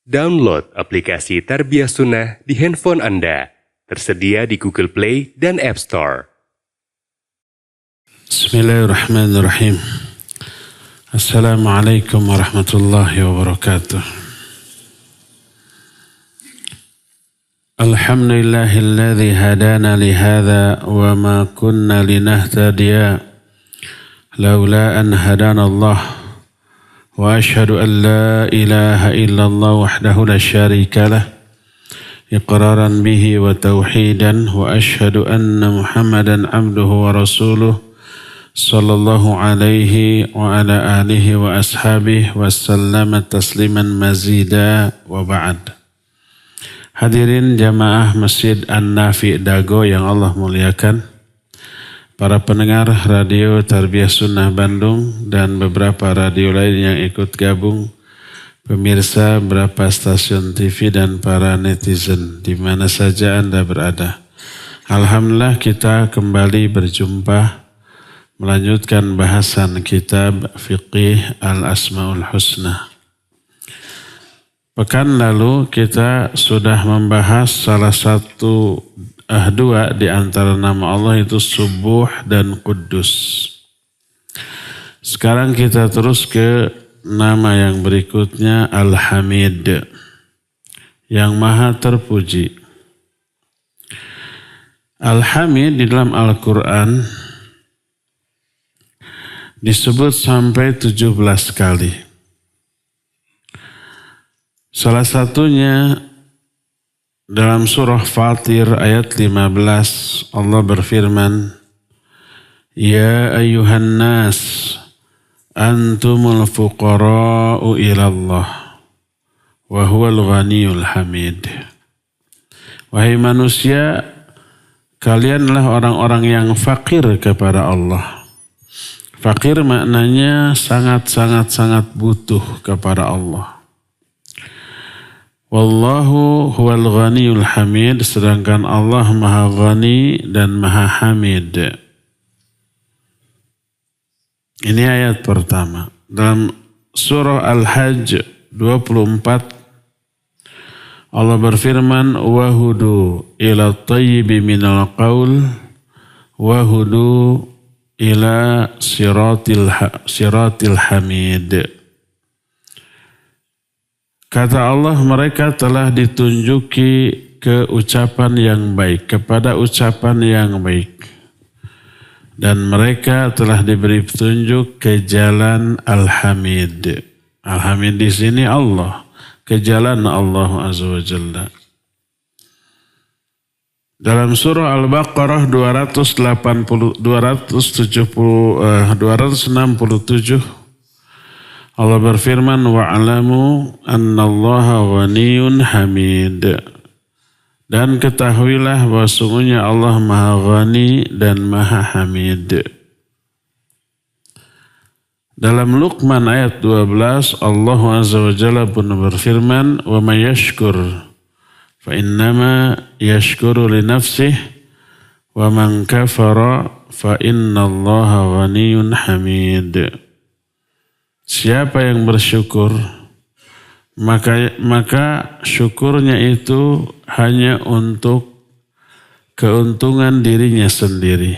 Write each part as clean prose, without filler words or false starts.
Download aplikasi Tarbiyah Sunnah di handphone Anda. Tersedia di Google Play dan App Store. Bismillahirrahmanirrahim. Assalamualaikum warahmatullahi wabarakatuh. Alhamdulillahilladzi hadana lihadza wa ma kunna linahtadiya laula an hadana Allah. Wa ashhadu an la ilaha illallah wahdahu la syarika lah iqraran bihi wa tauhidan wa ashhadu anna Muhammadan abduhu wa rasuluh sallallahu alaihi wa ala alihi wa ashabihi wa sallama tasliman mazida wa ba'd. Hadirin jamaah Masjid An-Nafi Dago yang Allah muliakan, para pendengar radio Tarbiyah Sunnah Bandung dan beberapa radio lain yang ikut gabung, pemirsa beberapa stasiun TV dan para netizen di mana saja Anda berada. Alhamdulillah kita kembali berjumpa melanjutkan bahasan kitab Fiqih Al-Asma'ul Husna. Pekan lalu kita sudah membahas salah satu dua di antara nama Allah, itu Subuh dan Quddus. Sekarang kita terus ke nama yang berikutnya, Al-Hamid, yang maha terpuji. Al-Hamid di dalam Al-Quran disebut sampai 17 kali. Salah satunya dalam surah Fatir ayat 15, Allah berfirman, Ya ayyuhan nas, antumul fuqara'u ilallah, wa huwal ghaniyul hamid. Wahai manusia, kalianlah orang-orang yang fakir kepada Allah. Fakir maknanya sangat butuh kepada Allah. Wallahu huwal ghaniyul hamid, sedangkan Allah maha ghani dan maha hamid. Ini ayat pertama. Dalam surah Al-Hajj 24, Allah berfirman, Wahudu ila tayyibi minal qawl, wahudu ila siratil hamid. Kata Allah, mereka telah ditunjuki ke ucapan yang baik, kepada ucapan yang baik. Dan mereka telah diberi petunjuk ke jalan Al-Hamid. Al-Hamid di sini Allah, ke jalan Allah Azza wa Jalla. Dalam surah Al-Baqarah 267, Allah berfirman, wa'alamu annallaha ghaniyun hamid. Dan ketahuilah bahwa sungguhnya Allah maha ghani dan maha hamid. Dalam Luqman ayat 12, Allah Azza wa Jalla pun berfirman, wa may yashkur fa innama yashkuru li nafsihi wa man kafara fa innallaha ghaniyun hamid. Siapa yang bersyukur, maka syukurnya itu hanya untuk keuntungan dirinya sendiri.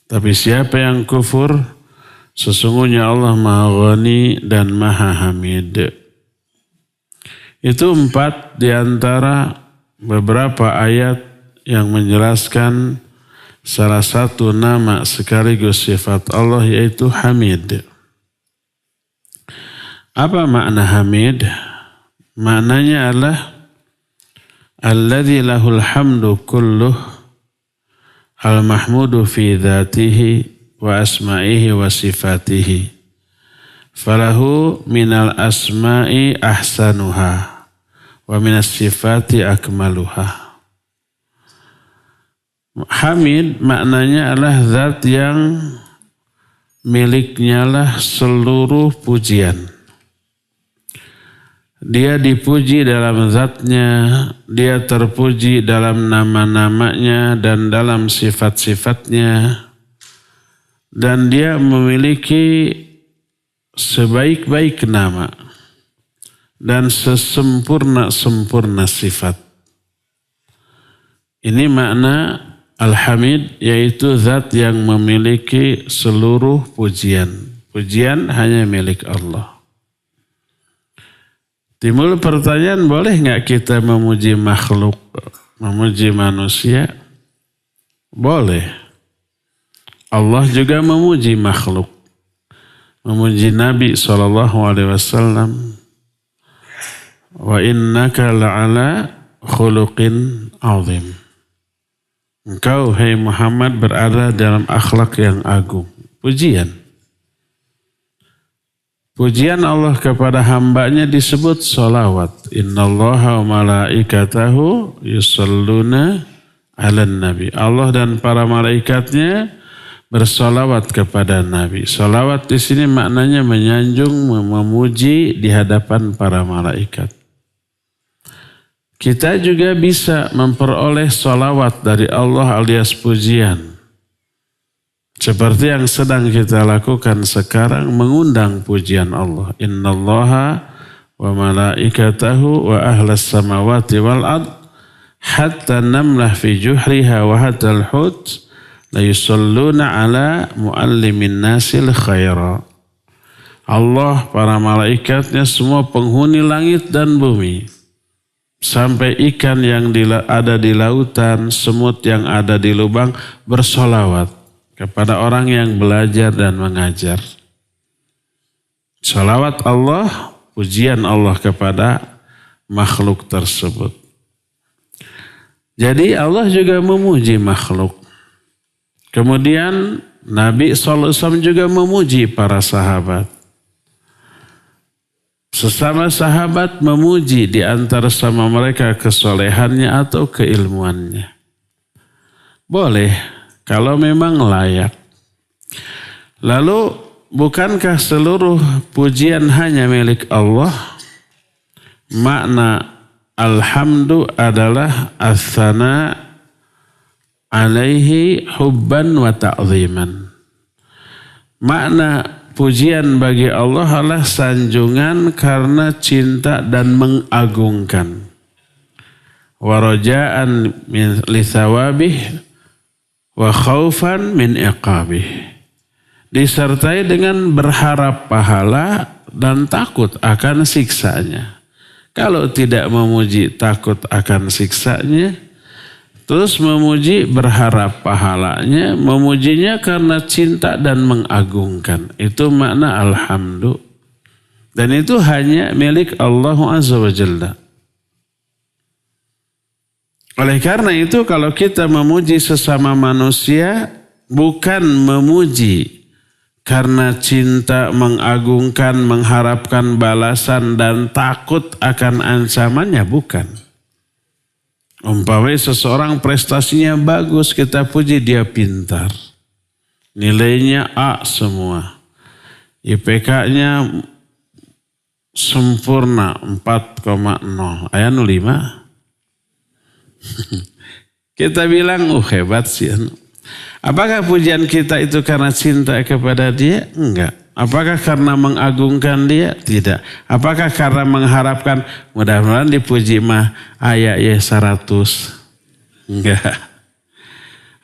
Tapi siapa yang kufur, sesungguhnya Allah maha ghani dan maha hamid. Itu 4 di antara beberapa ayat yang menjelaskan salah satu nama sekaligus sifat Allah, yaitu Hamid. Apa makna Hamid? Maknanya adalah alladzi lahul hamdu kulluh al-mahmudu fi dzatihi wa asma'ihi wa sifatihi. Falahu minal asma'i ahsanuha wa minas sifati akmaluha. Hamid maknanya adalah zat yang miliknya lah seluruh pujian. Dia dipuji dalam zatnya, dia terpuji dalam nama-namanya dan dalam sifat-sifatnya. Dan dia memiliki sebaik-baik nama dan sesempurna-sempurna sifat. Ini makna Al-Hamid, yaitu zat yang memiliki seluruh pujian. Pujian hanya milik Allah. Timbul pertanyaan, boleh nggak kita memuji makhluk, memuji manusia? Boleh. Allah juga memuji makhluk. Memuji Nabi SAW. Wa innaka la'ala khuluqin azim. Engkau, hai Muhammad, berada dalam akhlak yang agung. Pujian. Pujian Allah kepada hambanya disebut salawat. Innallaha wa malaikatahu yusalluna ala nabi. Allah dan para malaikatnya bersalawat kepada Nabi. Salawat di sini maknanya menyanjung, memuji di hadapan para malaikat. Kita juga bisa memperoleh salawat dari Allah alias pujian. Seperti yang sedang kita lakukan sekarang, mengundang pujian Allah. Innallaha wa malaikatahu wa ahlas samawati wal ard hatta namlah fi juhriha wa hatta al-hut la yusalluna ala muallimin nasil khaira. Allah, para malaikatnya, semua penghuni langit dan bumi, sampai ikan yang ada di lautan, semut yang ada di lubang, bersolawat kepada orang yang belajar dan mengajar. Salawat Allah, pujian Allah kepada makhluk tersebut. Jadi Allah juga memuji makhluk. Kemudian Nabi SAW juga memuji para sahabat. Sesama sahabat memuji di antara sama mereka kesolehannya atau keilmuannya. Boleh, kalau memang layak. Lalu, bukankah seluruh pujian hanya milik Allah? Makna alhamdu adalah as-sana alaihi hubban wa ta'ziman. Makna pujian bagi Allah adalah sanjungan karena cinta dan mengagungkan. Wa raja'an min lisawabih wa khaufan min iqabih. Disertai dengan berharap pahala dan takut akan siksanya. Kalau tidak memuji takut akan siksanya, terus memuji berharap pahalanya, memujinya karena cinta dan mengagungkan. Itu makna alhamdu. Dan itu hanya milik Allah Azza wa Jalla. Oleh karena itu kalau kita memuji sesama manusia, bukan memuji karena cinta, mengagungkan, mengharapkan balasan dan takut akan ancamannya, bukan. Umpamanya seseorang prestasinya bagus, kita puji dia pintar. Nilainya A semua. IPK-nya sempurna 4,0. Aya 05. Kita bilang, hebat sih. Apakah pujian kita itu karena cinta kepada dia? Enggak. Apakah karena mengagungkan dia? Tidak. Apakah karena mengharapkan mudah-mudahan dipuji mah ayat ya 100? Enggak.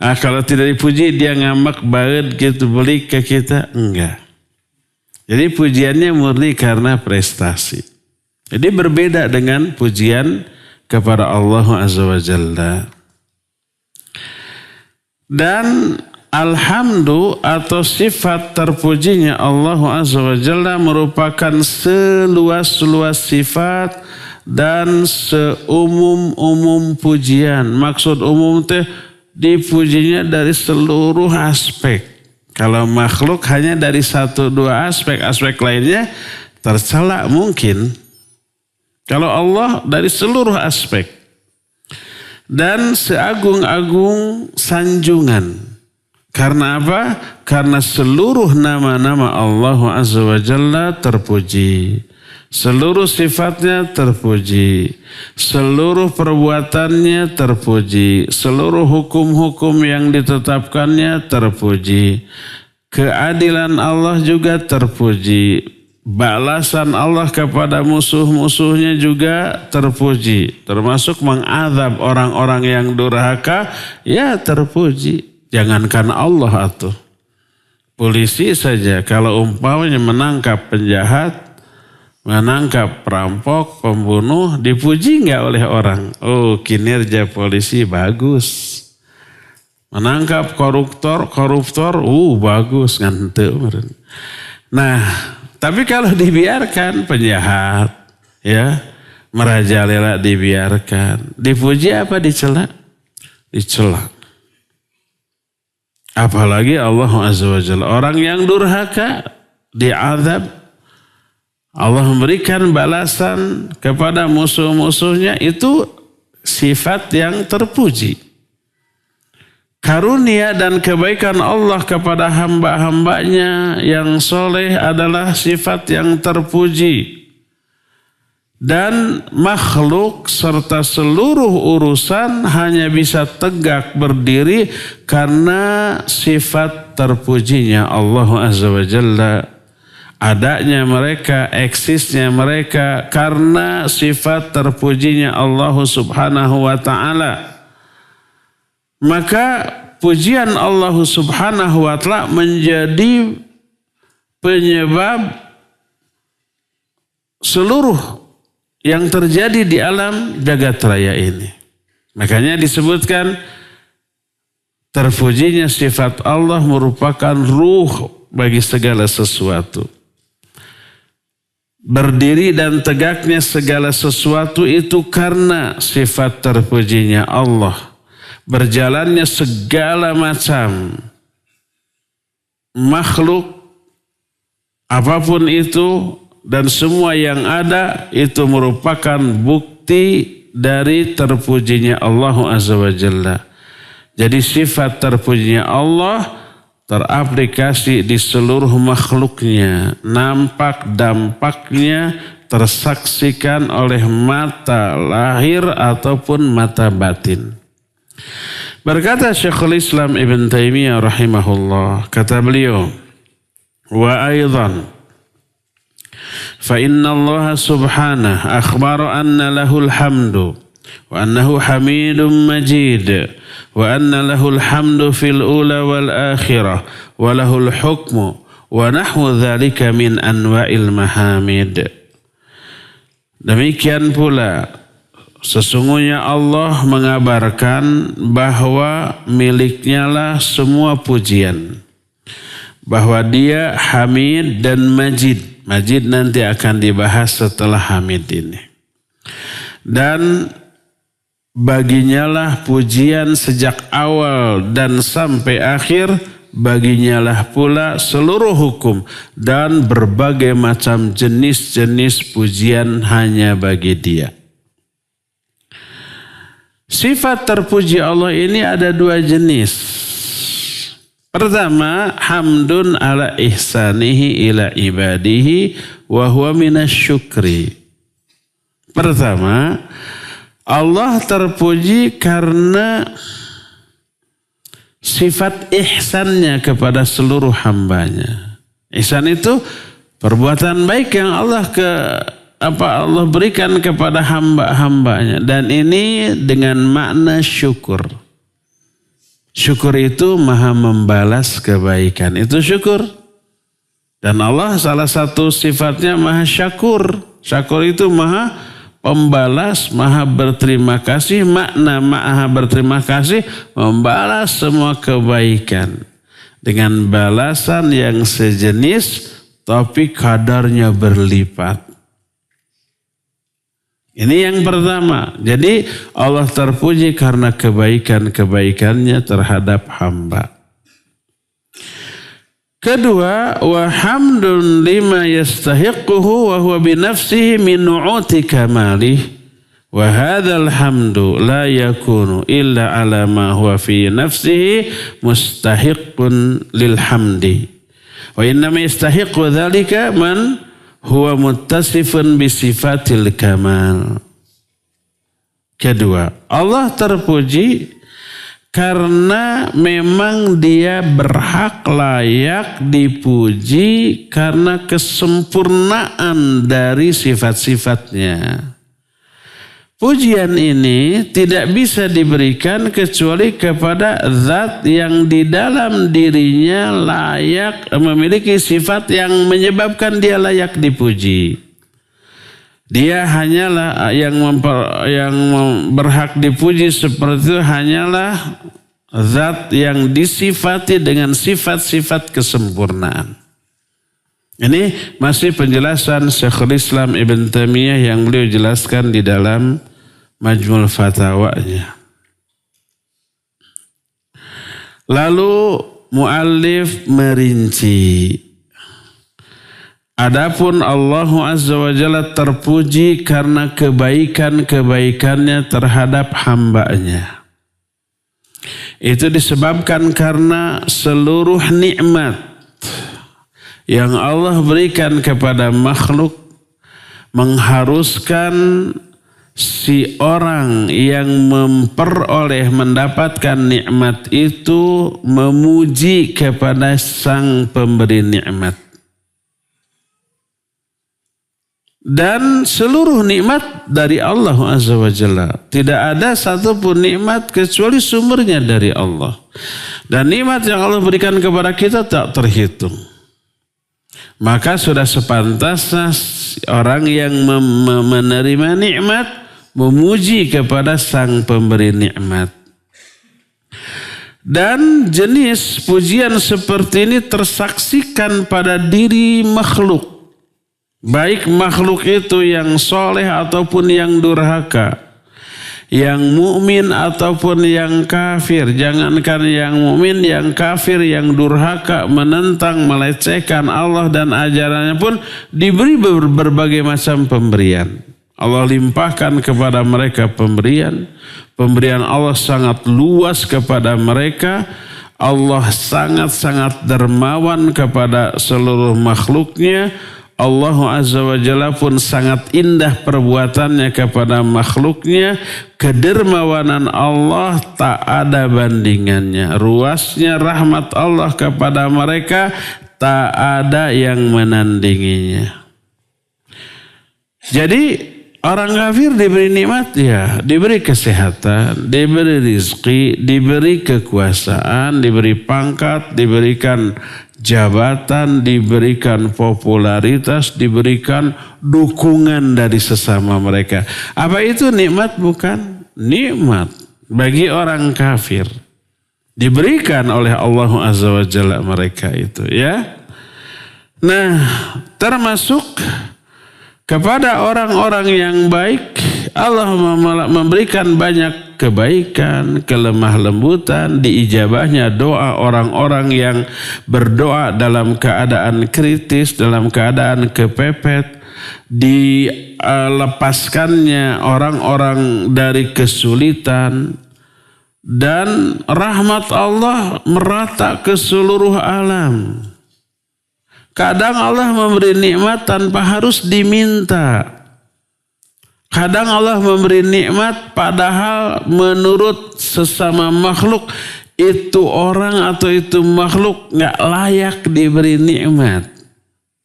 Kalau tidak dipuji dia ngambek banget gitu beli ke kita? Enggak. Jadi pujiannya murni karena prestasi. Jadi berbeda dengan pujian kepada Allah Azza wa Jalla. Dan alhamdu atau sifat terpujinya Allah Azza wa Jalla merupakan seluas-luas sifat dan seumum-umum pujian. Maksud umum teh dipujinya dari seluruh aspek. Kalau makhluk hanya dari 1-2 aspek, aspek lainnya tercela mungkin. Kalau Allah dari seluruh aspek. Dan seagung-agung sanjungan. Karena apa? Karena seluruh nama-nama Allah Azza wa Jalla terpuji. Seluruh sifatnya terpuji. Seluruh perbuatannya terpuji. Seluruh hukum-hukum yang ditetapkannya terpuji. Keadilan Allah juga terpuji. balasan Allah kepada musuh-musuhnya juga terpuji. Termasuk mengadab orang-orang yang durhaka, ya terpuji. Jangankan Allah atuh. Polisi saja kalau umpamanya menangkap penjahat, menangkap perampok, pembunuh, dipuji nggak oleh orang? Oh, kinerja polisi bagus. Menangkap koruptor, bagus ngante. Nah, tapi kalau dibiarkan penjahat, ya merajalela dibiarkan, dipuji apa dicela? Dicela. Apalagi Allah Azza wa Jalla, orang yang durhaka diazab, Allah memberikan balasan kepada musuh-musuhnya, itu sifat yang terpuji. Karunia dan kebaikan Allah kepada hamba-hambanya yang soleh adalah sifat yang terpuji. Dan makhluk serta seluruh urusan hanya bisa tegak berdiri karena sifat terpujinya Allah Azza wa Jalla. Adanya mereka, eksisnya mereka karena sifat terpujinya Allah Subhanahu wa ta'ala. Maka pujian Allah Subhanahu wa ta'ala menjadi penyebab seluruh yang terjadi di alam jagat raya ini. Makanya disebutkan terpujinya sifat Allah merupakan ruh bagi segala sesuatu. Berdiri dan tegaknya segala sesuatu itu karena sifat terpujinya Allah. Berjalannya segala macam makhluk apapun itu dan semua yang ada itu merupakan bukti dari terpujinya Allah Azza wa Jalla. Jadi sifat terpujinya Allah teraplikasi di seluruh makhluknya. Nampak dampaknya tersaksikan oleh mata lahir ataupun mata batin. Berkata Syekhul Islam Ibn Taimiyah rahimahullah, kata beliau, wa aidan فإن الله سبحانه أخبر أن له الحمد وأنه حميد مجيد وأن له الحمد في الأولى والآخرة وله الحكم ونحو ذلك من أنواع المحامد. Demikian pula sesungguhnya Allah mengabarkan bahwa miliknya lah semua pujian, bahwa dia Hamid dan Majid. Majid nanti akan dibahas setelah Hamid ini. Dan baginya lah pujian sejak awal dan sampai akhir. Baginya lah pula seluruh hukum dan berbagai macam jenis-jenis pujian hanya bagi dia. Sifat terpuji Allah ini ada dua jenis. Pertama, hamdun ala ihsanihi ila ibadihi wa huwa minasyukri. Pertama, Allah terpuji karena sifat ihsannya kepada seluruh hambanya. Ihsan itu perbuatan baik yang Allah berikan kepada hamba-hambanya, dan ini dengan makna syukur. Syukur itu maha membalas kebaikan. Itu syukur. Dan Allah salah satu sifatnya maha syakur. Syakur itu maha pembalas, maha berterima kasih. Makna maha berterima kasih, membalas semua kebaikan. Dengan balasan yang sejenis, tapi kadarnya berlipat. Ini yang pertama. Jadi Allah terpuji karena kebaikan-kebaikannya terhadap hamba. Kedua, wa hamdun lima yastahiquhu wa huwa binafsihi min nu'uti kamalih. Wa hadzal hamdu la yakunu illa ala ma huwa fi nafsihi mustahiqun lil hamdi. Wa innama yastahiqu dzalika man huwa muttasifun bisifatil kamal. Kedua, Allah terpuji karena memang dia berhak layak dipuji karena kesempurnaan dari sifat-sifatnya. Pujian ini tidak bisa diberikan kecuali kepada zat yang di dalam dirinya layak memiliki sifat yang menyebabkan dia layak dipuji. Dia hanyalah yang berhak dipuji seperti itu hanyalah zat yang disifati dengan sifat-sifat kesempurnaan. Ini masih penjelasan Syekhul Islam Ibn Taimiyah yang beliau jelaskan di dalam Majmul Fatawanya. Lalu muallif merinci. Adapun Allah Azza wa Jalla terpuji karena kebaikan-kebaikannya terhadap hambanya. Itu disebabkan karena seluruh nikmat yang Allah berikan kepada makhluk mengharuskan si orang yang mendapatkan nikmat itu memuji kepada sang pemberi nikmat. Dan seluruh nikmat dari Allah Azza wa Jalla. Tidak ada satupun nikmat kecuali sumbernya dari Allah. Dan nikmat yang Allah berikan kepada kita tak terhitung. Maka sudah sepantasnya orang yang menerima nikmat memuji kepada sang pemberi nikmat. Dan jenis pujian seperti ini tersaksikan pada diri makhluk. Baik makhluk itu yang soleh ataupun yang durhaka, yang mukmin ataupun yang kafir. Jangankan yang mukmin, yang kafir, yang durhaka, menentang, melecehkan Allah dan ajarannya pun diberi berbagai macam pemberian. Allah limpahkan kepada mereka pemberian. Pemberian Allah sangat luas kepada mereka. Allah sangat-sangat dermawan kepada seluruh makhluknya. Allah Azza wa Jalla pun sangat indah perbuatannya kepada makhluknya. Kedermawanan Allah tak ada bandingannya. Ruasnya rahmat Allah kepada mereka tak ada yang menandinginya. Jadi orang kafir diberi nikmat ya, diberi kesehatan, diberi rizki, diberi kekuasaan, diberi pangkat, diberikan jabatan, diberikan popularitas, diberikan dukungan dari sesama mereka. Apa itu nikmat? Bukan nikmat bagi orang kafir. Diberikan oleh Allah Azza wa Jalla mereka itu ya. Nah, termasuk kepada orang-orang yang baik, Allah memberikan banyak kebaikan, kelemah lembutan, diijabahnya doa orang-orang yang berdoa dalam keadaan kritis, dalam keadaan kepepet, dilepaskannya orang-orang dari kesulitan, dan rahmat Allah merata ke seluruh alam. Kadang Allah memberi nikmat tanpa harus diminta. Kadang Allah memberi nikmat padahal menurut sesama makhluk itu orang atau itu makhluk gak layak diberi nikmat.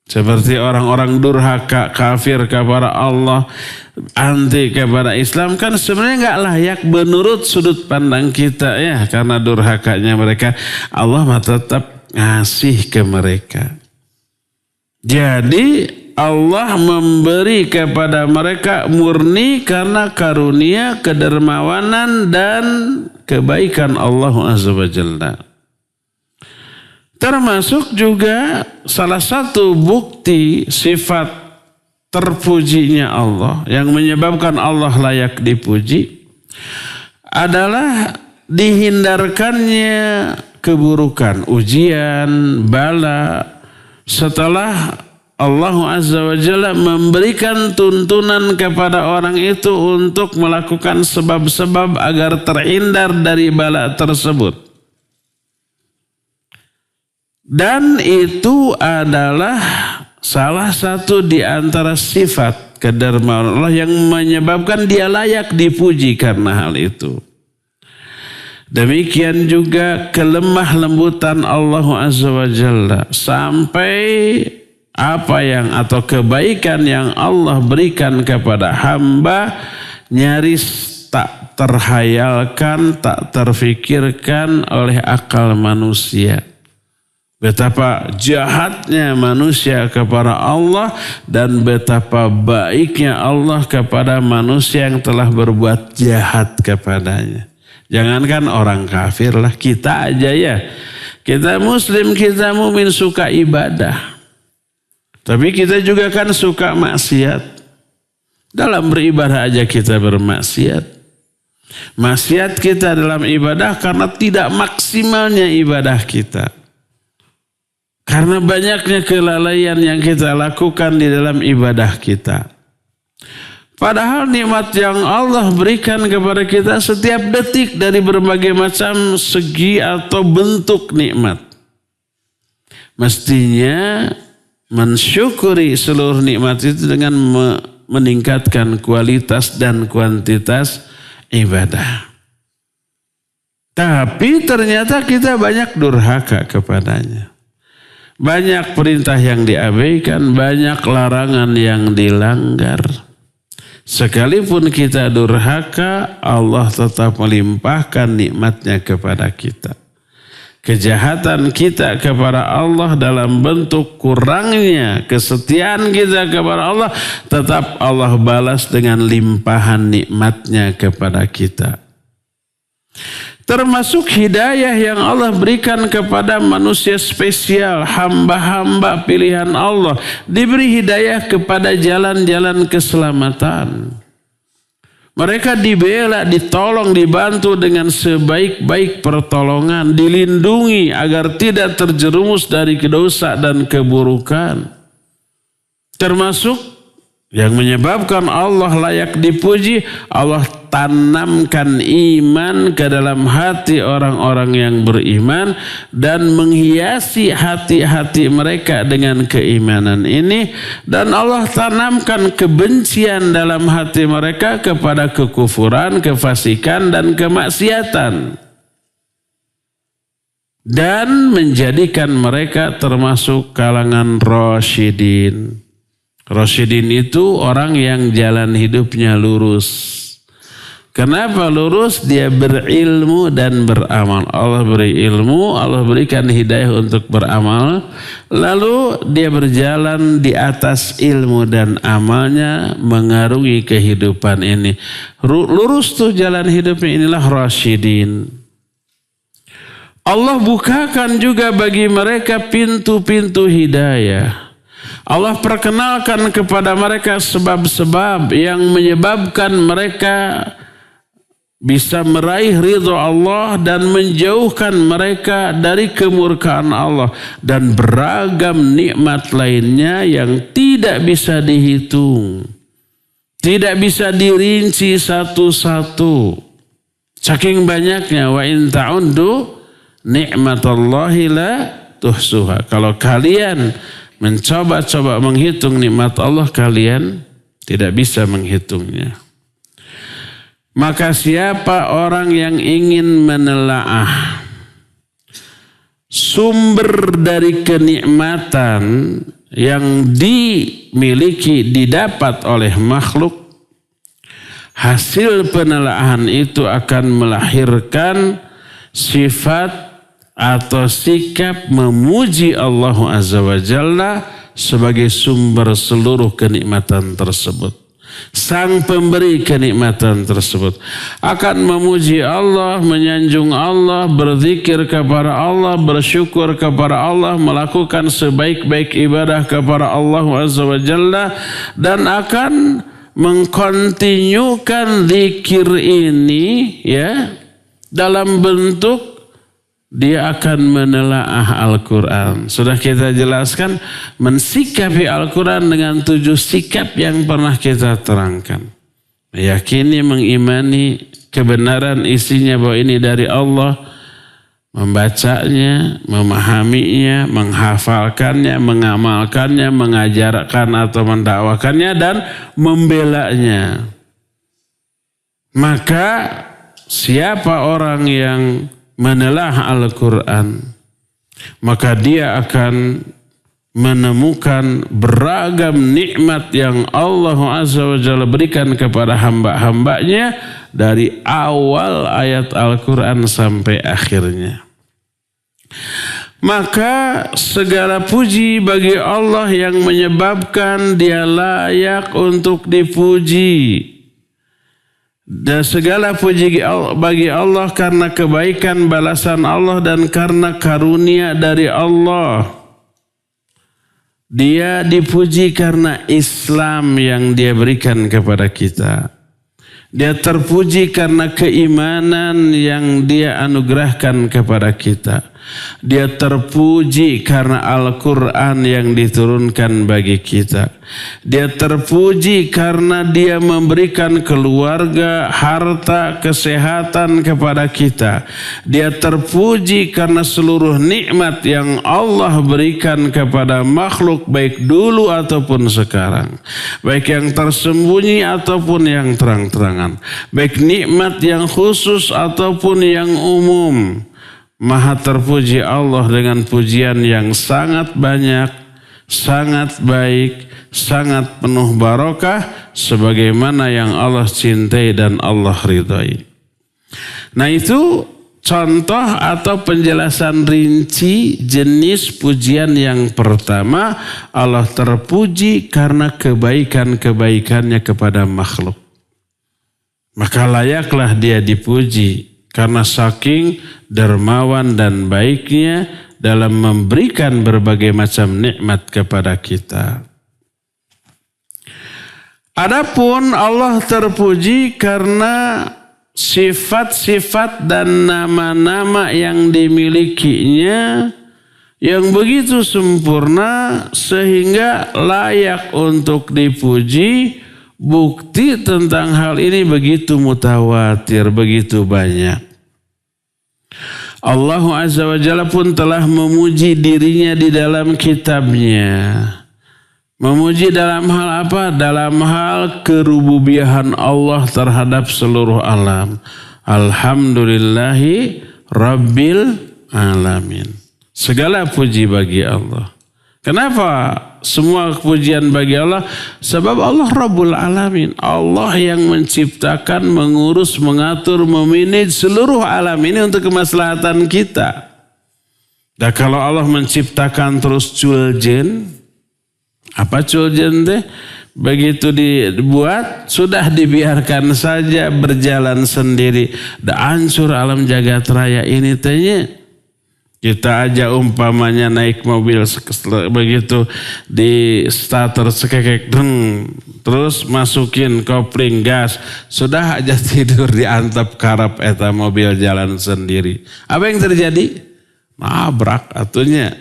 Seperti orang-orang durhaka, kafir kepada Allah, anti kepada Islam, kan sebenarnya gak layak menurut sudut pandang kita ya. Karena durhakanya mereka, Allah tetap ngasih ke mereka. Jadi Allah memberi kepada mereka murni karena karunia, kedermawanan dan kebaikan Allah Azza wa Jalla. Termasuk juga salah satu bukti sifat terpujinya Allah yang menyebabkan Allah layak dipuji adalah dihindarkannya keburukan, ujian, bala. Setelah Allah Azza wa Jalla memberikan tuntunan kepada orang itu untuk melakukan sebab-sebab agar terhindar dari bala tersebut. Dan itu adalah salah satu di antara sifat kedermawanan Allah yang menyebabkan dia layak dipuji karena hal itu. Demikian juga kelemah lembutan Allah Azza wa Jalla. Sampai apa yang atau kebaikan yang Allah berikan kepada hamba nyaris tak terhayalkan, tak terfikirkan oleh akal manusia. Betapa jahatnya manusia kepada Allah dan betapa baiknya Allah kepada manusia yang telah berbuat jahat kepadanya. Jangankan orang kafir lah, kita aja ya. Kita muslim, kita mumin suka ibadah. Tapi kita juga kan suka maksiat. Dalam beribadah aja kita bermaksiat. Maksiat kita dalam ibadah karena tidak maksimalnya ibadah kita. Karena banyaknya kelalaian yang kita lakukan di dalam ibadah kita. Padahal nikmat yang Allah berikan kepada kita setiap detik dari berbagai macam segi atau bentuk nikmat. Mestinya mensyukuri seluruh nikmat itu dengan meningkatkan kualitas dan kuantitas ibadah. Tapi ternyata kita banyak durhaka kepadanya. Banyak perintah yang diabaikan, banyak larangan yang dilanggar. Sekalipun kita durhaka, Allah tetap melimpahkan nikmatnya kepada kita. Kejahatan kita kepada Allah dalam bentuk kurangnya kesetiaan kita kepada Allah, tetap Allah balas dengan limpahan nikmatnya kepada kita. Termasuk hidayah yang Allah berikan kepada manusia spesial, hamba-hamba pilihan Allah. Diberi hidayah kepada jalan-jalan keselamatan. Mereka dibela, ditolong, dibantu dengan sebaik-baik pertolongan. Dilindungi agar tidak terjerumus dari dosa dan keburukan. Termasuk yang menyebabkan Allah layak dipuji, Allah tanamkan iman ke dalam hati orang-orang yang beriman dan menghiasi hati-hati mereka dengan keimanan ini, dan Allah tanamkan kebencian dalam hati mereka kepada kekufuran, kefasikan dan kemaksiatan, dan menjadikan mereka termasuk kalangan rasyidin. Rasyidin itu orang yang jalan hidupnya lurus. Kenapa lurus? Dia berilmu dan beramal. Allah beri ilmu, Allah berikan hidayah untuk beramal. Lalu dia berjalan di atas ilmu dan amalnya mengarungi kehidupan ini. Lurus tuh jalan hidupnya, inilah rasyidin. Allah bukakan juga bagi mereka pintu-pintu hidayah. Allah perkenalkan kepada mereka sebab-sebab yang menyebabkan mereka bisa meraih ridha Allah dan menjauhkan mereka dari kemurkaan Allah, dan beragam nikmat lainnya yang tidak bisa dihitung, tidak bisa dirinci satu-satu. Saking banyaknya, wa in ta'uddu ni'matallahi la tuhsuha. Kalau kalian mencoba-coba menghitung nikmat Allah, kalian tidak bisa menghitungnya. Maka siapa orang yang ingin menelaah sumber dari kenikmatan yang dimiliki, didapat oleh makhluk, hasil penelaahan itu akan melahirkan sifat atau sikap memuji Allah Azza wa Jalla sebagai sumber seluruh kenikmatan tersebut. Sang pemberi kenikmatan tersebut akan memuji Allah, menyanjung Allah, berzikir kepada Allah, bersyukur kepada Allah, melakukan sebaik-baik ibadah kepada Allah Azza wa Jalla, dan akan mengkontinyukan zikir ini ya dalam bentuk dia akan menelaah Al-Quran. Sudah kita jelaskan mensikapi Al-Quran dengan 7 sikap yang pernah kita terangkan. Meyakini, mengimani kebenaran isinya bahwa ini dari Allah, membacanya, memahaminya, menghafalkannya, mengamalkannya, mengajarkan atau mendakwakannya, dan membelanya. Maka siapa orang yang menelah Al-Quran, maka dia akan menemukan beragam nikmat yang Allah Azza wa Jalla berikan kepada hamba-hambanya dari awal ayat Al-Quran sampai akhirnya. Maka segala puji bagi Allah yang menyebabkan dia layak untuk dipuji. Dan segala puji bagi Allah karena kebaikan balasan Allah dan karena karunia dari Allah. Dia dipuji karena Islam yang dia berikan kepada kita. Dia terpuji karena keimanan yang dia anugerahkan kepada kita. Dia terpuji karena Al-Quran yang diturunkan bagi kita. Dia terpuji karena dia memberikan keluarga, harta, kesehatan kepada kita. Dia terpuji karena seluruh nikmat yang Allah berikan kepada makhluk baik dulu ataupun sekarang. Baik yang tersembunyi ataupun yang terang-terangan. Baik nikmat yang khusus ataupun yang umum. Maha terpuji Allah dengan pujian yang sangat banyak, sangat baik, sangat penuh barokah, sebagaimana yang Allah cintai dan Allah ridhai. Nah itu contoh atau penjelasan rinci jenis pujian yang pertama. Allah terpuji karena kebaikan-kebaikannya kepada makhluk. Maka layaklah dia dipuji. Karena saking dermawan dan baiknya dalam memberikan berbagai macam nikmat kepada kita. Adapun Allah terpuji karena sifat-sifat dan nama-nama yang dimilikinya yang begitu sempurna sehingga layak untuk dipuji. Bukti tentang hal ini begitu mutawatir, begitu banyak. Allah Azza wa Jalla pun telah memuji dirinya di dalam kitabnya. Memuji dalam hal apa? Dalam hal kerububiahan Allah terhadap seluruh alam. Alhamdulillahi Rabbil Alamin. Segala puji bagi Allah. Kenapa semua pujian bagi Allah? Sebab Allah Rabbul Alamin. Allah yang menciptakan, mengurus, mengatur, memanage seluruh alam ini untuk kemaslahatan kita. Dan kalau Allah menciptakan terus culjen, apa culjen teh? Begitu dibuat, sudah dibiarkan saja berjalan sendiri. Dan hancur alam jagat raya ini tehnya. Kita aja umpamanya naik mobil begitu di starter sekekek terus masukin kopling gas, sudah aja tidur di antap karap eta mobil jalan sendiri. Apa yang terjadi? Nabrak atunya.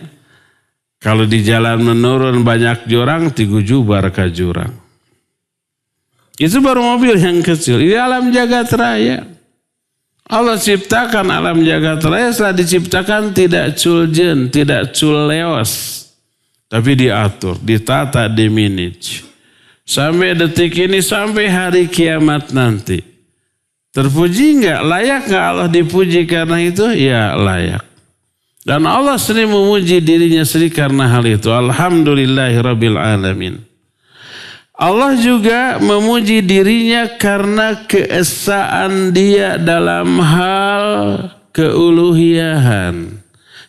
Kalau di jalan menurun banyak jurang, tigu jubar ke jurang. Itu baru mobil yang kecil. Di alam jagat raya. Allah ciptakan alam jagat raya, setelah diciptakan tidak culjen, tidak culeos. Tapi diatur, ditata, dimanage. Sampai detik ini, sampai hari kiamat nanti. Terpuji enggak? Layak enggak Allah dipuji karena itu? Ya layak. Dan Allah sendiri memuji dirinya sendiri karena hal itu. Alhamdulillahi Rabbil Alamin. Allah juga memuji dirinya karena keesaan dia dalam hal keuluhiyahan.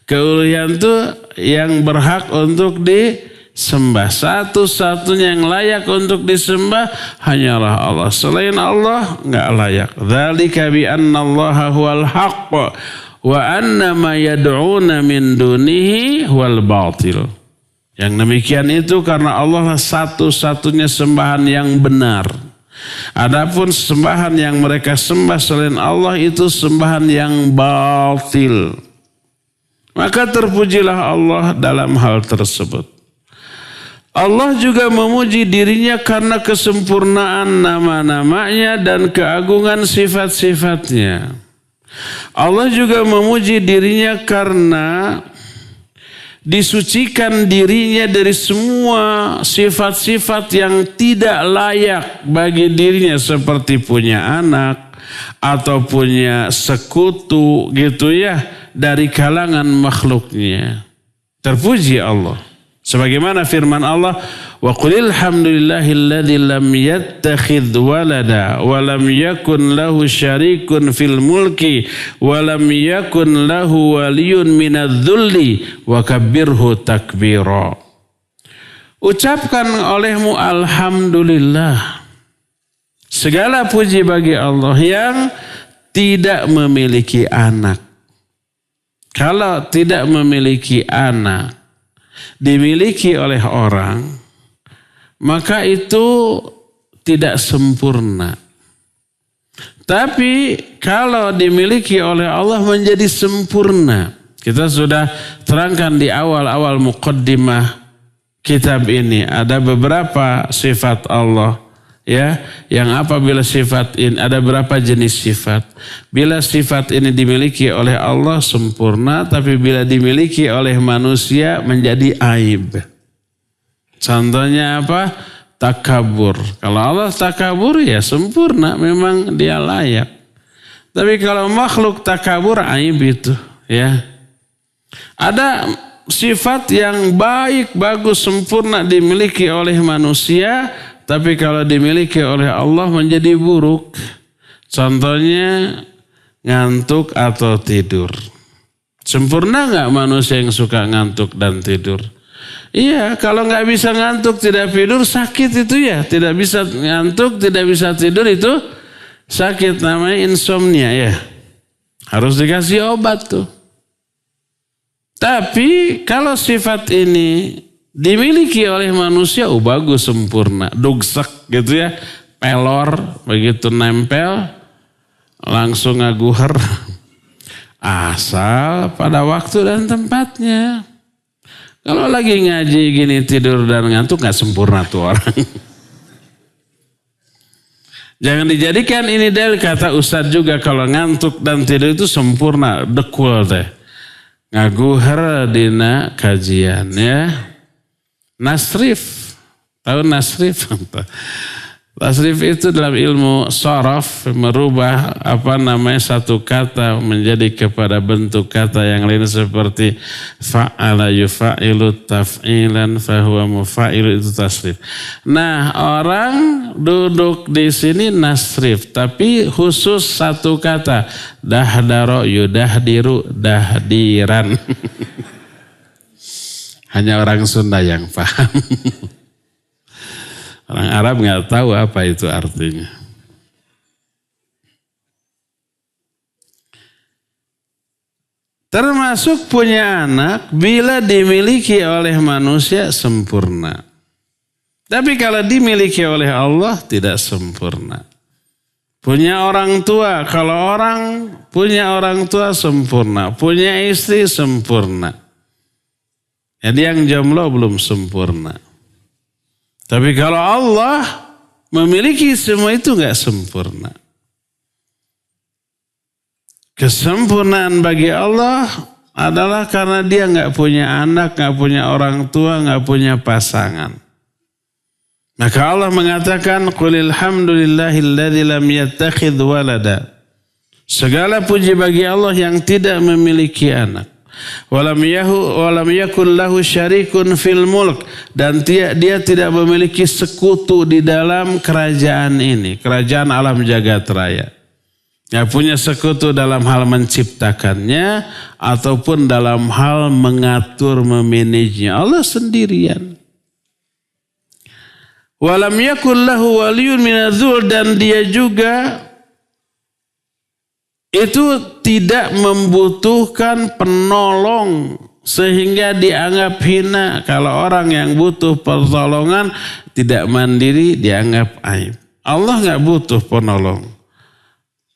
Keuluhiyahan itu yang berhak untuk disembah. Satu-satunya yang layak untuk disembah hanyalah Allah. Selain Allah enggak layak. Dzalika bi anna Allaha huwal haqq wa anna ma yad'una min dunihi huwal batil. Yang demikian itu karena Allah lah satu-satunya sembahan yang benar. Adapun sembahan yang mereka sembah selain Allah itu sembahan yang batil. Maka terpujilah Allah dalam hal tersebut. Allah juga memuji dirinya karena kesempurnaan nama-namanya dan keagungan sifat-sifatnya. Allah juga memuji dirinya karena disucikan dirinya dari semua sifat-sifat yang tidak layak bagi dirinya seperti punya anak atau punya sekutu gitu ya dari kalangan makhluknya. Terpuji Allah. Sebagaimana firman Allah, wa qulil hamdulillahilladzi lam yattakhidz walada wa lam yakun lahu syarikun fil mulki wa lam yakun lahu waliyyun minadz-dzulli wa kabbirhu takbira. Ucapkan olehmu alhamdulillah. Segala puji bagi Allah yang tidak memiliki anak. Kalau tidak memiliki anak dimiliki oleh orang, maka itu tidak sempurna. Tapi kalau dimiliki oleh Allah menjadi sempurna. Kita sudah terangkan di awal-awal muqaddimah kitab ini. Ada beberapa sifat Allah. Ya, yang apabila sifat ini ada berapa jenis sifat. Bila sifat ini dimiliki oleh Allah sempurna, tapi bila dimiliki oleh manusia menjadi aib. Contohnya apa? Takabur. Kalau Allah takabur ya sempurna, memang dia layak. Tapi kalau makhluk takabur aib itu, ya. Ada sifat yang baik, bagus, sempurna dimiliki oleh manusia, tapi kalau dimiliki oleh Allah menjadi buruk. Contohnya ngantuk atau tidur. Sempurna nggak manusia yang suka ngantuk dan tidur? Iya, kalau nggak bisa ngantuk tidak tidur sakit itu ya. Tidak bisa ngantuk, tidak bisa tidur itu sakit, namanya insomnia ya. Harus dikasih obat tuh. Tapi kalau sifat ini dimiliki oleh manusia, bagus, sempurna, dugsek gitu ya, pelor, begitu nempel, langsung ngaguher. Asal pada waktu dan tempatnya. Kalau lagi ngaji gini tidur dan ngantuk gak sempurna tuh orang. Jangan dijadikan ini dalil, kata Ustadz juga kalau ngantuk dan tidur itu sempurna, dekul teh. Ngaguher dina kajian ya. Nasrif, tahu nasrif? Nasrif itu dalam ilmu sharaf merubah satu kata menjadi kepada bentuk kata yang lain seperti fa'ala yufa'ilu taf'ilan fahuwa mufa'ilu, itu tasrif. Nah, orang duduk di sini nasrif, tapi khusus satu kata, dahdaro yudahdiru dahdiran. Hanya orang Sunda yang paham. Orang Arab nggak tahu apa itu artinya. Termasuk punya anak bila dimiliki oleh manusia sempurna. Tapi kalau dimiliki oleh Allah tidak sempurna. Punya orang tua, kalau orang punya orang tua sempurna. Punya istri sempurna. Jadi yang jomblo belum sempurna. Tapi kalau Allah memiliki semua itu enggak sempurna. Kesempurnaan bagi Allah adalah karena dia enggak punya anak, enggak punya orang tua, enggak punya pasangan. Maka Allah mengatakan, qulil hamdulillahilladzi lam yattakhidz walada. Segala puji bagi Allah yang tidak memiliki anak. Walam yakun lahu syarikun fil mulk, dan dia tidak memiliki sekutu di dalam kerajaan ini, kerajaan alam jagat raya. Yang punya sekutu dalam hal menciptakannya ataupun dalam hal mengatur memanajenya. Allah sendirian. Walam yakun lahu waliyyun minadz-dzul, dan dia juga itu tidak membutuhkan penolong sehingga dianggap hina. Kalau orang yang butuh pertolongan tidak mandiri dianggap aib. Allah nggak butuh penolong.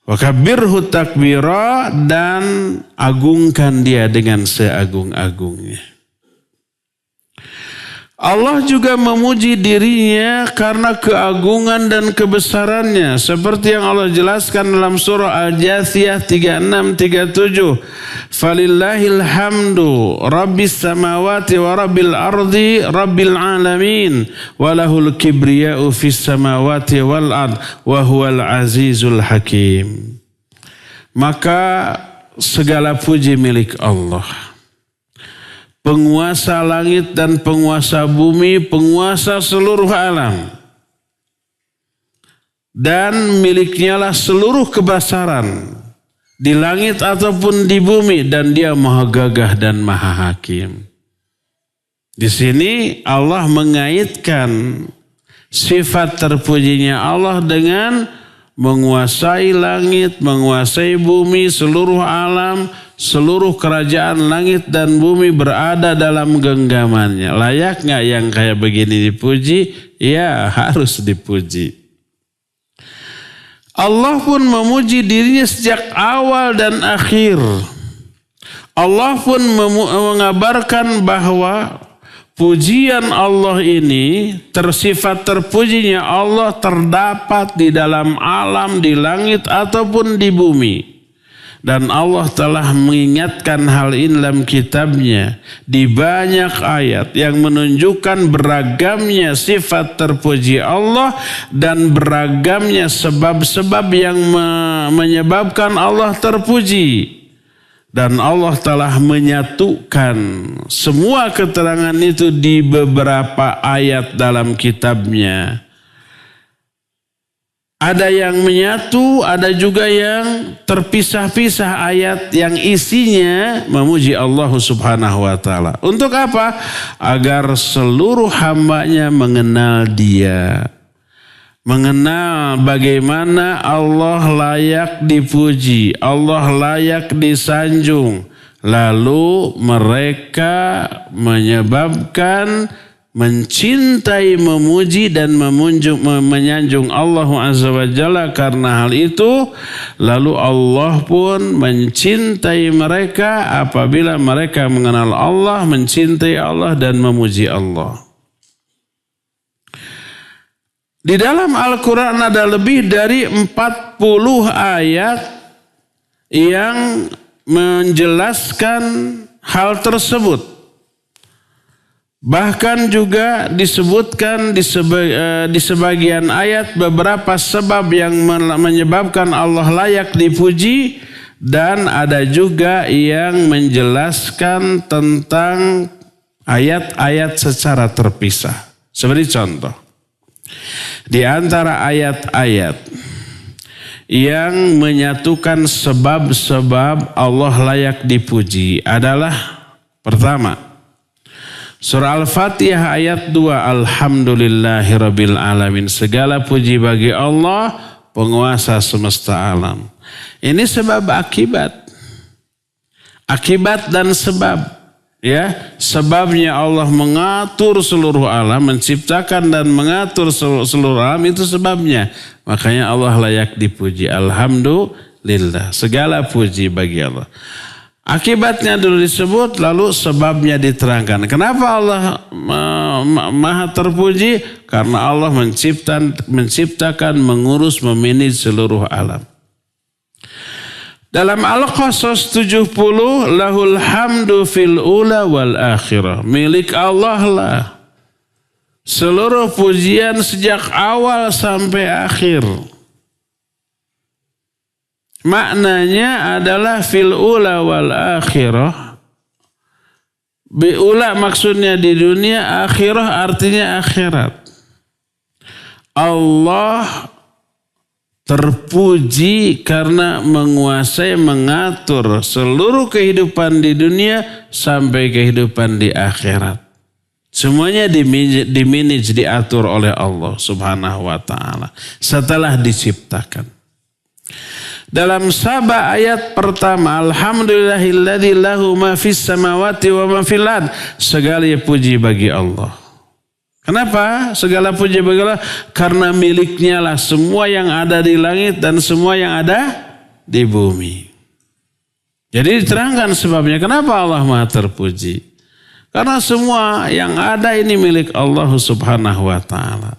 Wa kabbirhu takbira, dan agungkan dia dengan seagung-agungnya. Allah juga memuji dirinya karena keagungan dan kebesarannya. Seperti yang Allah jelaskan dalam surah Al-Jathiyah 36-37. Falillahil hamdu rabbis samawati wa rabbil ardi rabbil alamin. Walahul kibriya'u fis samawati wal ard. Wa huwal azizul hakim. Maka segala puji milik Allah. Penguasa langit dan penguasa bumi, penguasa seluruh alam. Dan miliknya lah seluruh kebesaran di langit ataupun di bumi, dan dia maha gagah dan maha hakim. Di sini Allah mengaitkan sifat terpujinya Allah dengan menguasai langit, menguasai bumi, seluruh alam, seluruh kerajaan langit dan bumi berada dalam genggamannya. Layak nggak yang kayak begini dipuji? Ya, harus dipuji. Allah pun memuji dirinya sejak awal dan akhir. Allah pun mengabarkan bahwa pujian Allah ini, tersifat terpujinya Allah terdapat di dalam alam, di langit ataupun di bumi. Dan Allah telah mengingatkan hal ini dalam kitabnya di banyak ayat yang menunjukkan beragamnya sifat terpuji Allah dan beragamnya sebab-sebab yang menyebabkan Allah terpuji. Dan Allah telah menyatukan semua keterangan itu di beberapa ayat dalam kitabnya. Ada yang menyatu, ada juga yang terpisah-pisah ayat yang isinya memuji Allah Subhanahu wa ta'ala. Untuk apa? Agar seluruh hambanya mengenal Dia. Mengenal bagaimana Allah layak dipuji, Allah layak disanjung. Lalu mereka menyebabkan mencintai, memuji dan menyanjung Allah Azza wa Jalla karena hal itu. Lalu Allah pun mencintai mereka apabila mereka mengenal Allah, mencintai Allah dan memuji Allah. Di dalam Al-Quran ada lebih dari 40 ayat yang menjelaskan hal tersebut. Bahkan juga disebutkan di sebagian ayat beberapa sebab yang menyebabkan Allah layak dipuji, dan ada juga yang menjelaskan tentang ayat-ayat secara terpisah. Seperti contoh, di antara ayat-ayat yang menyatukan sebab-sebab Allah layak dipuji adalah pertama, Surah Al-Fatihah ayat 2, Alhamdulillahirabbil alamin. Segala puji bagi Allah, penguasa semesta alam. Ini sebab akibat. Akibat dan sebab. Ya, sebabnya Allah mengatur seluruh alam, menciptakan dan mengatur seluruh alam, itu sebabnya. Makanya Allah layak dipuji. Alhamdulillah. Segala puji bagi Allah. Akibatnya dulu disebut, lalu sebabnya diterangkan. Kenapa Allah maha terpuji? Karena Allah menciptakan, mengurus, memanage seluruh alam. Dalam Al-Qasas 70, lahul hamdu fil ula wal akhirah. Milik Allah lah seluruh pujian sejak awal sampai akhir. Maknanya adalah fil ula wal akhirah. Bi'ula maksudnya di dunia, akhirah artinya akhirat. Allah terpuji karena menguasai, mengatur seluruh kehidupan di dunia sampai kehidupan di akhirat. Semuanya dimanage, diatur oleh Allah Subhanahu wa ta'ala setelah diciptakan. Dalam Saba ayat pertama, Alhamdulillahilladzi lahu ma fis samawati wa ma fil ard. Segala puji bagi Allah. Kenapa segala puji bagi Allah? Karena miliknya lah semua yang ada di langit dan semua yang ada di bumi. Jadi diterangkan sebabnya kenapa Allah maha terpuji. Karena semua yang ada ini milik Allah Subhanahu wa ta'ala.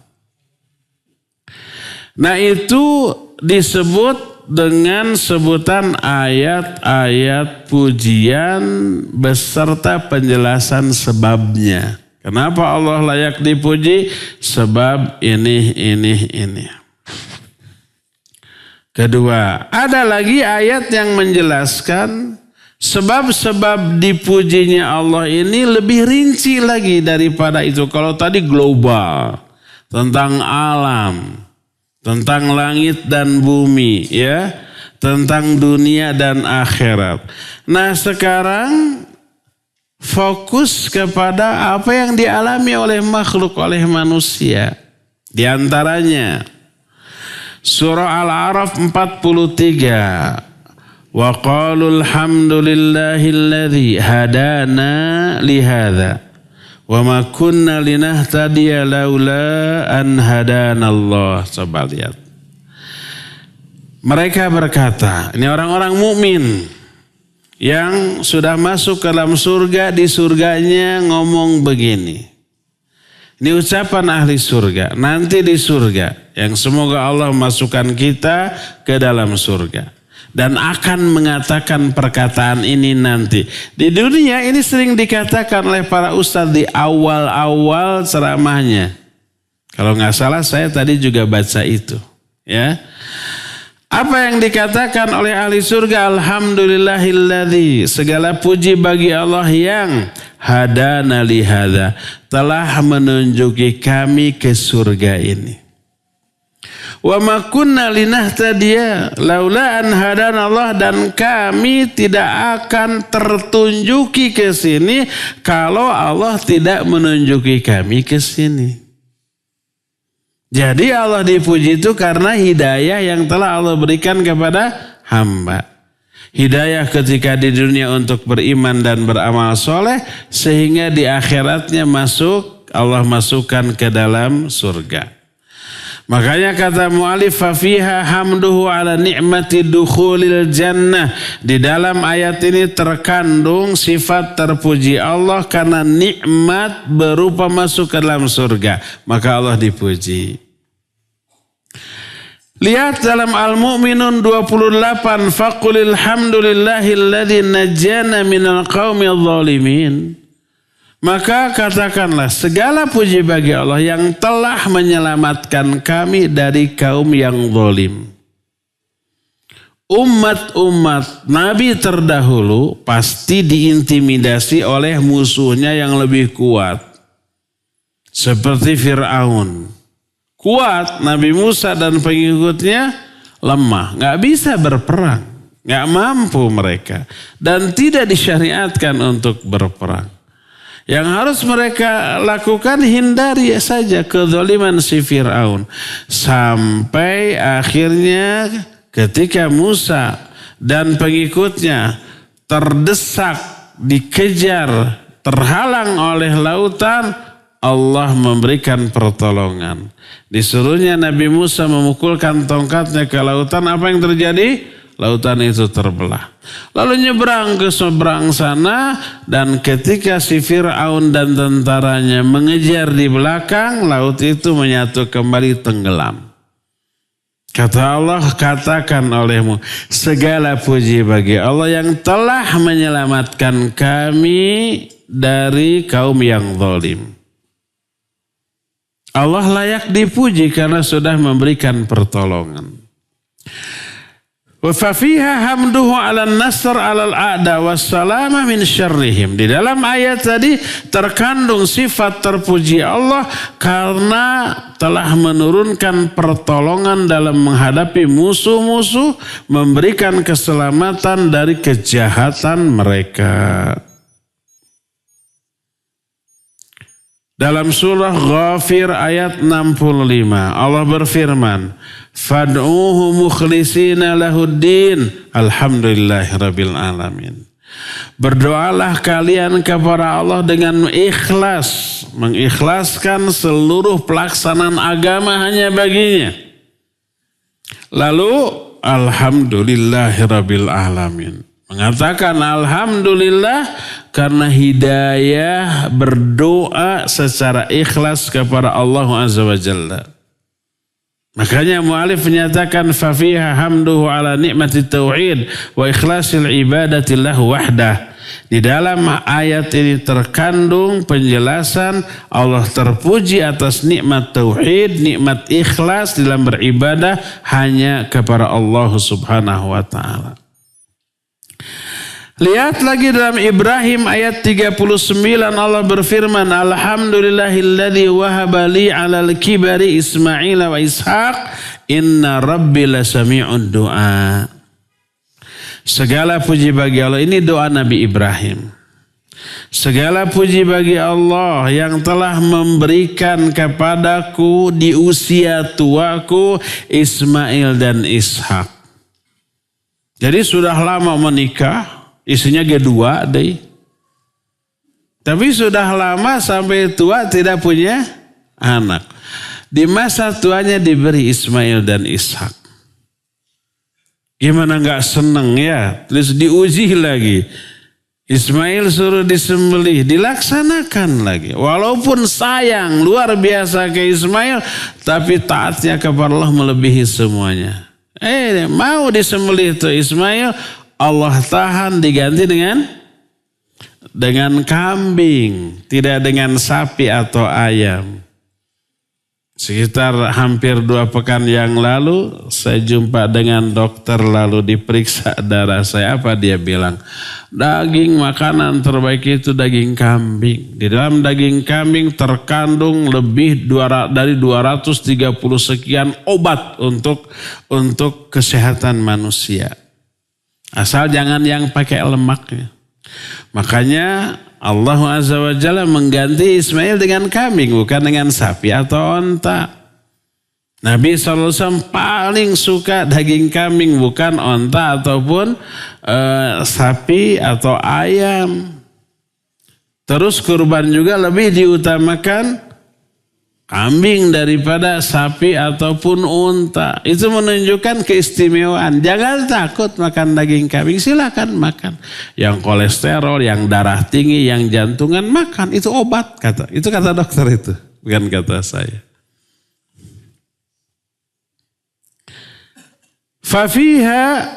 Nah itu disebut dengan sebutan ayat-ayat pujian beserta penjelasan sebabnya. Kenapa Allah layak dipuji? Sebab ini. Kedua, ada lagi ayat yang menjelaskan sebab-sebab dipujinya Allah ini lebih rinci lagi daripada itu. Kalau tadi global, tentang alam, tentang langit dan bumi, ya, tentang dunia dan akhirat. Nah sekarang fokus kepada apa yang dialami oleh makhluk, oleh manusia. Di antaranya surah Al-A'raf 43. Wa qalu alhamdulillahilladzi hadana lihadza wa ma kunna linahtadiya laula an hadanallah. Coba lihat. Mereka berkata, ini orang-orang mukmin yang sudah masuk ke dalam surga, di surganya ngomong begini. Ini ucapan ahli surga, nanti di surga yang semoga Allah masukkan kita ke dalam surga. Dan akan mengatakan perkataan ini nanti. Di dunia ini sering dikatakan oleh para ustadz di awal-awal ceramahnya. Kalau nggak salah saya tadi juga baca itu. Ya. Apa yang dikatakan oleh ahli surga? Alhamdulillahilladzi, segala puji bagi Allah yang hadana lihadza, telah menunjuki kami ke surga ini. Wa ma kunna linahtadiya laula an hadanallah, dan kami tidak akan tertunjuki ke sini kalau Allah tidak menunjuki kami ke sini. Jadi Allah dipuji itu karena hidayah yang telah Allah berikan kepada hamba. Hidayah ketika di dunia untuk beriman dan beramal soleh, sehingga di akhiratnya Allah masukkan ke dalam surga. Makanya kata mu'alif, fafiha hamduhu ala ni'mati dukhulil jannah. Di dalam ayat ini terkandung sifat terpuji Allah karena nikmat berupa masuk ke dalam surga. Maka Allah dipuji. Lihat dalam Al-Mu'minun 28. Faqulil hamdulillahilladzi najjana minal qaumil zalimin. Maka katakanlah segala puji bagi Allah yang telah menyelamatkan kami dari kaum yang zalim. Umat-umat Nabi terdahulu pasti diintimidasi oleh musuhnya yang lebih kuat. Seperti Fir'aun. Kuat, Nabi Musa dan pengikutnya lemah. Gak bisa berperang. Gak mampu mereka. Dan tidak disyariatkan untuk berperang. Yang harus mereka lakukan, hindari saja kezaliman si Fir'aun. Sampai akhirnya ketika Musa dan pengikutnya terdesak, dikejar, terhalang oleh lautan, Allah memberikan pertolongan. Disuruhnya Nabi Musa memukulkan tongkatnya ke lautan. Apa yang terjadi? Lautan itu terbelah. Lalu nyebrang ke seberang sana, dan ketika si Fir'aun dan tentaranya mengejar di belakang, laut itu menyatu kembali, tenggelam. Kata Allah, katakan olehmu, segala puji bagi Allah yang telah menyelamatkan kami dari kaum yang zalim. Allah layak dipuji karena sudah memberikan pertolongan. Wa fafiha hamduhu 'alan nasr 'alal a'da wassalama min syarrihim. Di dalam ayat tadi terkandung sifat terpuji Allah karena telah menurunkan pertolongan dalam menghadapi musuh-musuh, memberikan keselamatan dari kejahatan mereka. Dalam surah Ghafir ayat 65 Allah berfirman, fad'uhu mukhlisina lahuddin alhamdulillahirabbil alamin. Berdoalah kalian kepada Allah dengan ikhlas, mengikhlaskan seluruh pelaksanaan agama hanya baginya. Lalu alhamdulillahirabbil alamin, Mengatakan alhamdulillah karena hidayah berdoa secara ikhlas kepada Allah Azza wa Jalla. Makanya mu'alif menyatakan fafiha hamduhu ala nikmati tauhid wa ikhlasil ibadati lahu wahdah. Di dalam ayat ini terkandung penjelasan Allah terpuji atas nikmat tauhid, nikmat ikhlas dalam beribadah hanya kepada Allah Subhanahu wa taala. Lihat lagi dalam Ibrahim ayat 39 Allah berfirman alhamdulillahilladzi wahaba li 'alal kibari Ismail wa Ishaq inna rabbi lasami'ud du'a. Segala puji bagi Allah, ini doa Nabi Ibrahim. Segala puji bagi Allah yang telah memberikan kepadaku di usia tuaku Ismail dan Ishak. Jadi sudah lama menikah, istrinya kedua deh. Tapi sudah lama sampai tua tidak punya anak. Di masa tuanya diberi Ismail dan Ishak. Gimana gak seneng ya? Terus diuji lagi. Ismail suruh disembelih, dilaksanakan lagi. Walaupun sayang luar biasa ke Ismail, tapi taatnya kepada Allah melebihi semuanya. Mau disembelih itu Ismail, Allah tahan diganti dengan kambing, tidak dengan sapi atau ayam. Sekitar hampir 2 pekan yang lalu saya jumpa dengan dokter lalu diperiksa darah saya. Apa dia bilang? Daging makanan terbaik itu daging kambing. Di dalam daging kambing terkandung lebih dari 230 sekian obat untuk kesehatan manusia. Asal jangan yang pakai lemaknya. Makanya Allah Azza wa Jalla mengganti Ismail dengan kambing, bukan dengan sapi atau onta. Nabi SAW paling suka daging kambing, bukan onta ataupun sapi atau ayam. Terus kurban juga lebih diutamakan kambing daripada sapi ataupun unta. Itu menunjukkan keistimewaan. Jangan takut makan daging kambing, silakan makan. Yang kolesterol, yang darah tinggi, yang jantungan makan. Itu obat Itu kata dokter itu, bukan kata saya. Fafiha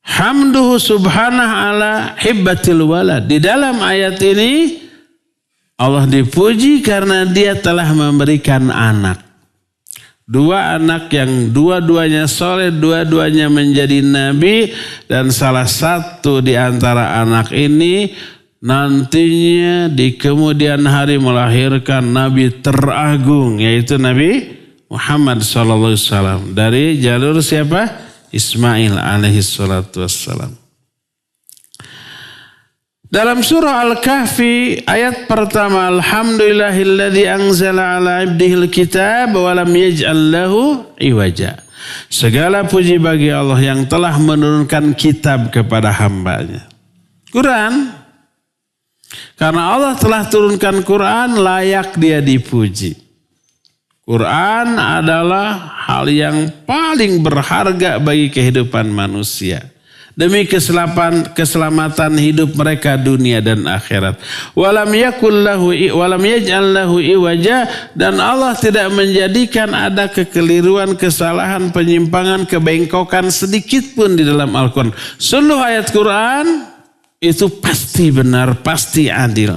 hamduhu subhanahu ala hibbatil walad. Di dalam ayat ini Allah dipuji karena dia telah memberikan anak. 2 anak yang dua-duanya soleh, dua-duanya menjadi nabi. Dan salah satu di antara anak ini nantinya di kemudian hari melahirkan nabi teragung, yaitu Nabi Muhammad SAW. Dari jalur siapa? Ismail alaihi salatu wassalam. Dalam surah Al-Kahfi ayat pertama alhamdulillahilladzi anzala ala abdihil kitab wa lam yaj'al lahu iwaja. Segala puji bagi Allah yang telah menurunkan kitab kepada hambanya. Quran. Karena Allah telah turunkan Quran, layak dia dipuji. Quran adalah hal yang paling berharga bagi kehidupan manusia. Demi keselamatan hidup mereka dunia dan akhirat. Walam yaj'al lahu iwaja, dan Allah tidak menjadikan ada kekeliruan, kesalahan, penyimpangan, kebengkokan sedikit pun di dalam Al-Quran. Seluruh ayat Quran itu pasti benar, pasti adil.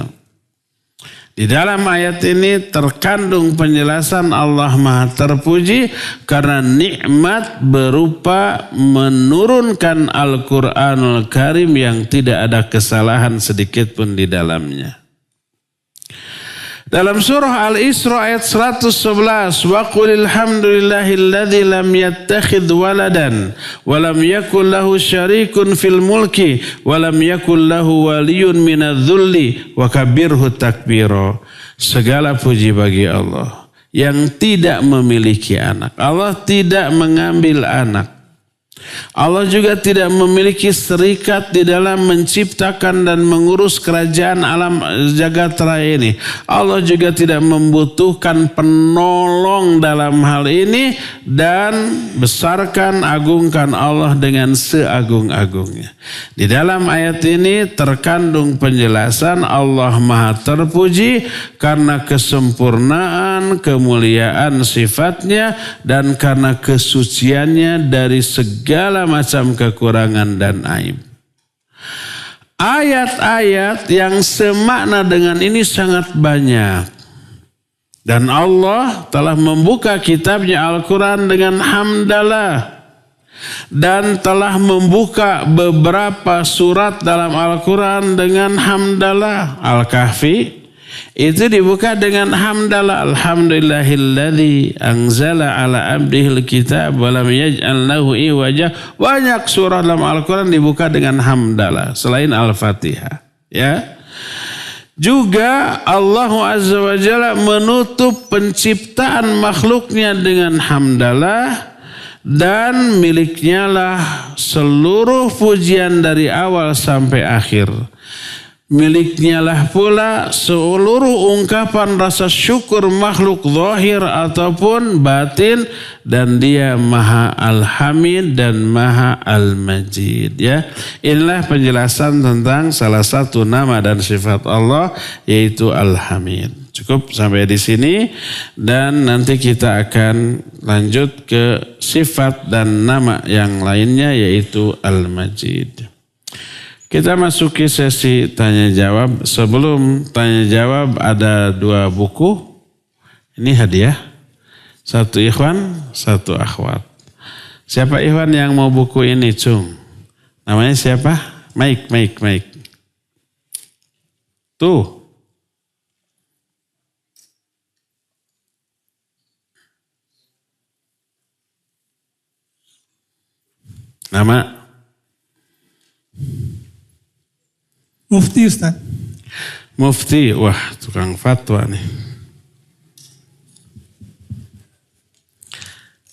Di dalam ayat ini terkandung penjelasan Allah Maha Terpuji karena nikmat berupa menurunkan Al-Quranul Karim yang tidak ada kesalahan sedikit pun di dalamnya. Dalam surah Al-Isra ayat 111, wa qulil hamdulillahilladzi lam yattakhidh waladan wa lam yakul lahu syarikun fil mulki wa lam yakul lahu waliyyun minadh-dhulli wa kabbirhu takbira. Segala puji bagi Allah yang tidak memiliki anak. Allah tidak mengambil anak. Allah juga tidak memiliki serikat di dalam menciptakan dan mengurus kerajaan alam jagat raya ini. Allah juga tidak membutuhkan penolong dalam hal ini, dan besarkan, agungkan Allah dengan seagung-agungnya. Di dalam ayat ini terkandung penjelasan Allah Maha terpuji karena kesempurnaan, kemuliaan sifatnya, dan karena kesuciannya dari segala macam kekurangan dan aib. Ayat-ayat yang semakna dengan ini sangat banyak. Dan Allah telah membuka kitabnya Al-Quran dengan hamdalah. Dan telah membuka beberapa surat dalam Al-Quran dengan hamdalah. Al-Kahfi itu dibuka dengan hamdalah. Alhamdulillahilladzi anzala ala abdihil kitab wa lam yaj'al lahu iwaja. Banyak surah dalam Al-Quran dibuka dengan hamdalah selain Al-Fatihah. Ya. Juga Allah Azza wa Jalla menutup penciptaan makhluknya dengan hamdalah, dan miliknya lah seluruh pujian dari awal sampai akhir. Miliknya lah pula seluruh ungkapan rasa syukur makhluk zahir ataupun batin, dan dia Maha Al-Hamid dan Maha Al-Majid. Ya, inilah penjelasan tentang salah satu nama dan sifat Allah, yaitu Al-Hamid. Cukup sampai di sini, dan nanti kita akan lanjut ke sifat dan nama yang lainnya, yaitu Al-Majid. Kita masuki sesi tanya jawab. Sebelum tanya jawab ada 2 buku. Ini hadiah. 1 ikhwan, 1 akhwat. Siapa ikhwan yang mau buku ini, Cung? Namanya siapa? Mike. Tuh. Nama? Mufti, Ustaz. Mufti, wah tukang fatwa nih.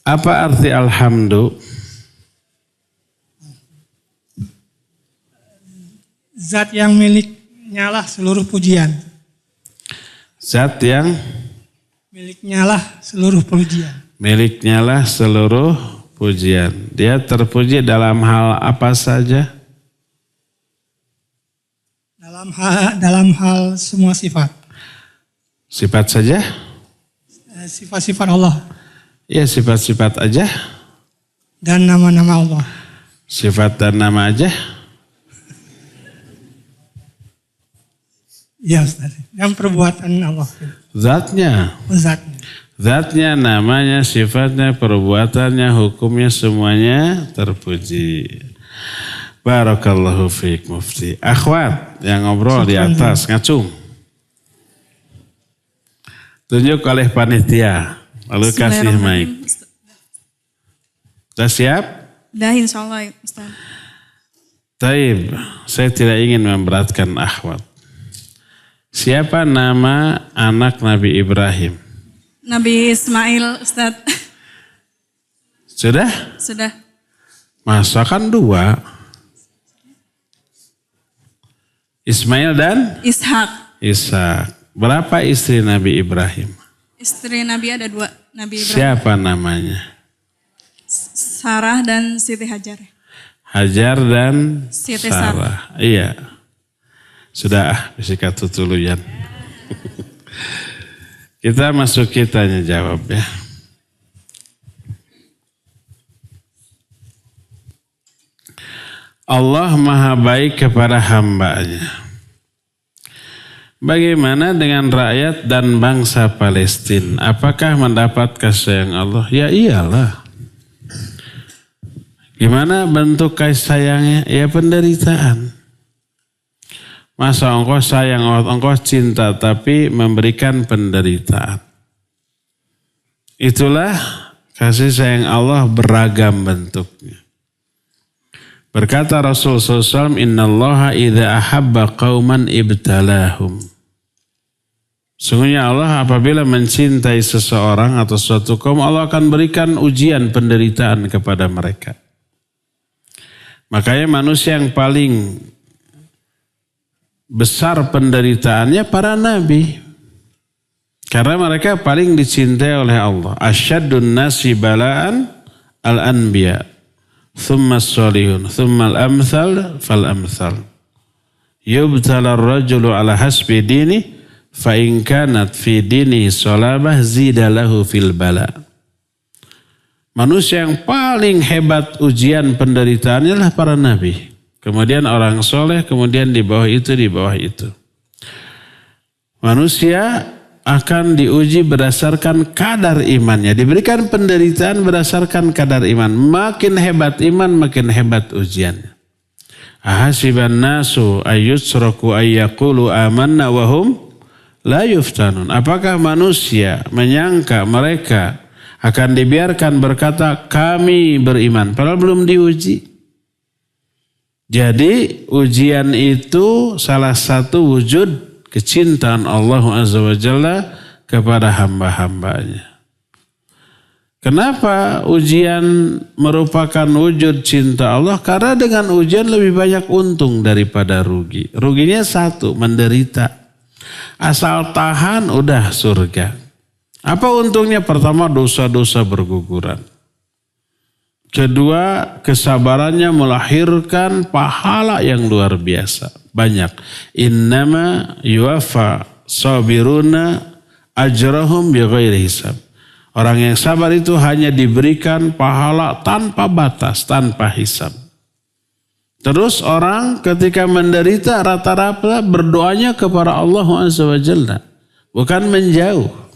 Apa arti alhamdu? Zat yang miliknya lah seluruh pujian. Zat yang Miliknya lah seluruh pujian. miliknya lah seluruh pujian. Dia terpuji dalam hal apa saja? Dalam hal semua sifat. Sifat saja? Sifat-sifat Allah. Ya, sifat-sifat aja. Dan nama-nama Allah. Sifat dan nama aja? Ya Ustaz. Dan perbuatan Allah. Zatnya. Zatnya. Zatnya, namanya, sifatnya, perbuatannya, hukumnya, semuanya terpuji. Barakallahu fiik Mufti. Akhwat yang ngobrol di atas, ngacung. Tunjuk oleh panitia. Lalu kasih mic. Sudah siap? Dah insyaallah Ustaz. Taib, saya tidak ingin memberatkan akhwat. Siapa nama anak Nabi Ibrahim? Nabi Ismail Ustaz. Sudah? Sudah. Masa kan 2? Ismail dan Ishak. Berapa istri Nabi Ibrahim? Istri Nabi ada 2. Nabi Ibrahim. Siapa namanya? Sarah dan Siti Hajar. Hajar dan Siti Sarah. Iya. Sudah, bisikat tutuluyan. Kita masuk tanya jawab ya. Allah Maha baik kepada hambanya. Bagaimana dengan rakyat dan bangsa Palestina? Apakah mendapat kasih sayang Allah? Ya iyalah. Gimana bentuk kasih sayangnya? Ya penderitaan. Masa engkau sayang, engkau cinta, tapi memberikan penderitaan. Itulah kasih sayang Allah beragam bentuknya. Berkata Rasul SAW, Innallaha idza ahabba qauman ibtalahum. Sungguhnya Allah apabila mencintai seseorang atau suatu kaum, Allah akan berikan ujian penderitaan kepada mereka. Makanya manusia yang paling besar penderitaannya para nabi. Karena mereka paling dicintai oleh Allah. Asyaddun nasi bala'an al-anbiya. Thumma as-salihun. Thumma al-amthal fal-amthal. Yubtala ar-rajulu ala hasbi dini. Fa in kanat fi dini salabah zida lahu fil bala'. Manusia yang paling hebat ujian penderitaannya adalah para nabi. Kemudian orang soleh, kemudian di bawah itu, di bawah itu. Manusia akan diuji berdasarkan kadar imannya. Diberikan penderitaan berdasarkan kadar iman. Makin hebat iman, makin hebat ujiannya. Ahasiban nasu ayyusraku ayyaqulu amanna wahum la yuftanun. Apakah manusia menyangka mereka akan dibiarkan berkata kami beriman padahal belum diuji. Jadi ujian itu salah satu wujud kecintaan Allah Azza wa Jalla kepada hamba-hambanya. Kenapa ujian merupakan wujud cinta Allah? Karena dengan ujian lebih banyak untung daripada rugi. Ruginya satu, menderita. Asal tahan udah surga. Apa untungnya? Pertama, dosa-dosa berguguran. Kedua, kesabarannya melahirkan pahala yang luar biasa. Banyak. Innama yuwaffa sabiruna ajrahum bighairi hisab. Orang yang sabar itu hanya diberikan pahala tanpa batas, tanpa hisab. Terus orang ketika menderita rata-rata berdoanya kepada Allah Azza wa Jalla. Bukan menjauh.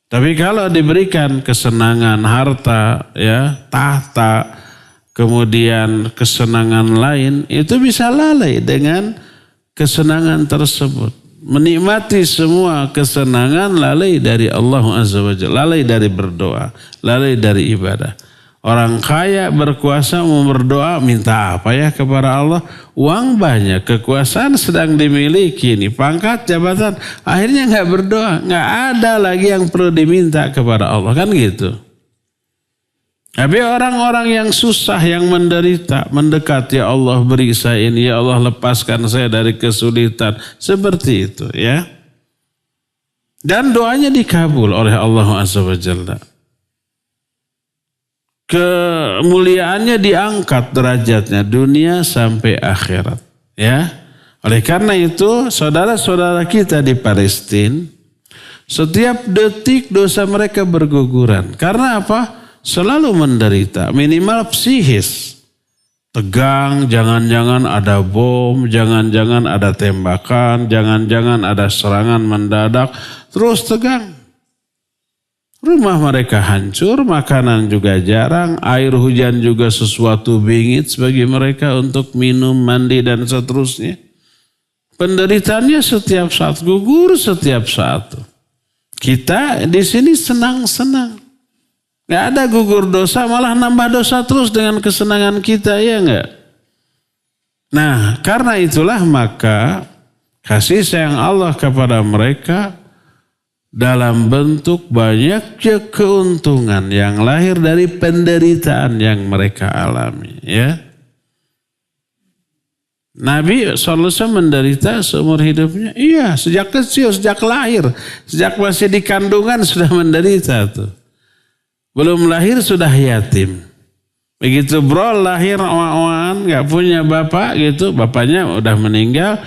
Tapi kalau diberikan kesenangan harta, ya, tahta, kemudian kesenangan lain, itu bisa lalai dengan kesenangan tersebut. Menikmati semua kesenangan lalai dari Allah Azza wa Jalla, lalai dari berdoa, lalai dari ibadah. Orang kaya berkuasa mau berdoa minta apa ya kepada Allah? Uang banyak, kekuasaan sedang dimiliki nih, pangkat, jabatan. Akhirnya nggak berdoa, nggak ada lagi yang perlu diminta kepada Allah, kan gitu. Tapi orang-orang yang susah, yang menderita, mendekat, ya Allah beri saya ini, ya Allah lepaskan saya dari kesulitan. Seperti itu ya. Dan doanya dikabul oleh Allah Azza wa Jalla. Kemuliaannya diangkat derajatnya dunia sampai akhirat. Ya. Oleh karena itu saudara-saudara kita di Palestina, setiap detik dosa mereka berguguran. Karena apa? Selalu menderita, minimal psikis. Tegang, jangan-jangan ada bom, jangan-jangan ada tembakan, jangan-jangan ada serangan mendadak. Terus tegang. Rumah mereka hancur, makanan juga jarang, air hujan juga sesuatu bingit bagi mereka untuk minum, mandi, dan seterusnya. Penderitaannya setiap saat, gugur setiap saat. Kita di sini senang-senang. Gak ada gugur dosa, malah nambah dosa terus dengan kesenangan kita, ya enggak? Nah, karena itulah maka kasih sayang Allah kepada mereka dalam bentuk banyaknya keuntungan yang lahir dari penderitaan yang mereka alami. Ya, Nabi SAW menderita seumur hidupnya. Iya, sejak kecil, sejak lahir, sejak masih di kandungan sudah menderita tuh. Belum lahir sudah yatim. Begitu bro lahir awal-awalan gak punya bapak gitu, bapaknya udah meninggal.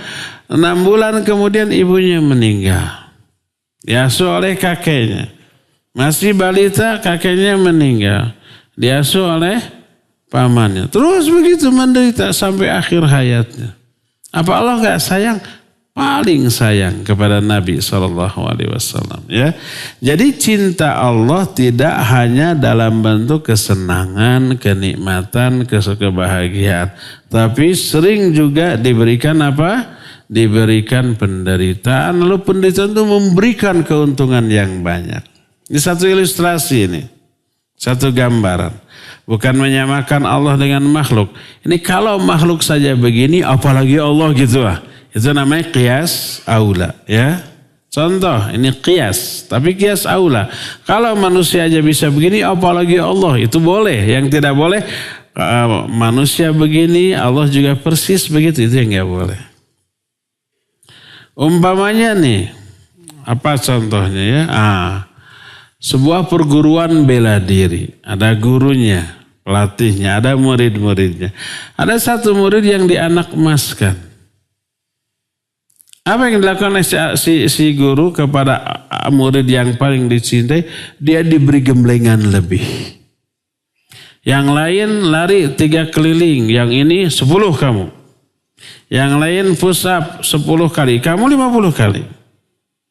6 bulan kemudian ibunya meninggal. Diasuh oleh kakeknya. Masih balita kakeknya meninggal. Diasuh oleh pamannya. Terus begitu menderita sampai akhir hayatnya. Apa Allah gak sayang? Paling sayang kepada Nabi SAW. Ya. Jadi cinta Allah tidak hanya dalam bentuk kesenangan, kenikmatan, kebahagiaan. Tapi sering juga diberikan apa? Diberikan penderitaan. Lalu penderitaan itu memberikan keuntungan yang banyak. Ini satu ilustrasi ini. Satu gambaran. Bukan menyamakan Allah dengan makhluk. Ini kalau makhluk saja begini, apalagi Allah gitu lah. Itu namanya qiyas aula, ya. Contoh, ini qiyas, tapi qiyas aula. Kalau manusia aja bisa begini, apalagi Allah, itu boleh. Yang tidak boleh, manusia begini, Allah juga persis begitu, itu yang nggak boleh. Umpamanya nih, apa contohnya ya? Sebuah perguruan bela diri, ada gurunya, pelatihnya, ada murid-muridnya. Ada satu murid yang dianak emaskan. Apa yang dilakukan oleh si guru kepada murid yang paling dicintai? Dia diberi gemblengan lebih. Yang lain lari 3 keliling, yang ini 10 kamu. Yang lain push up 10 kali, kamu 50 kali.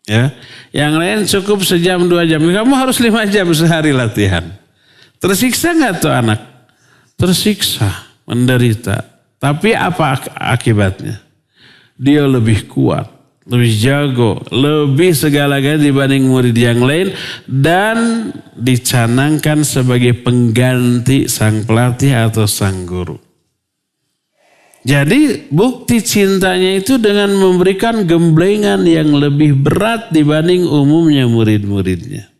Ya. Yang lain cukup sejam 2 jam, kamu harus 5 jam sehari latihan. Tersiksa nggak tuh anak? Tersiksa, menderita. Tapi apa akibatnya? Dia lebih kuat, lebih jago, lebih segala-galanya dibanding murid yang lain, dan dicanangkan sebagai pengganti sang pelatih atau sang guru. Jadi bukti cintanya itu dengan memberikan gemblengan yang lebih berat dibanding umumnya murid-muridnya.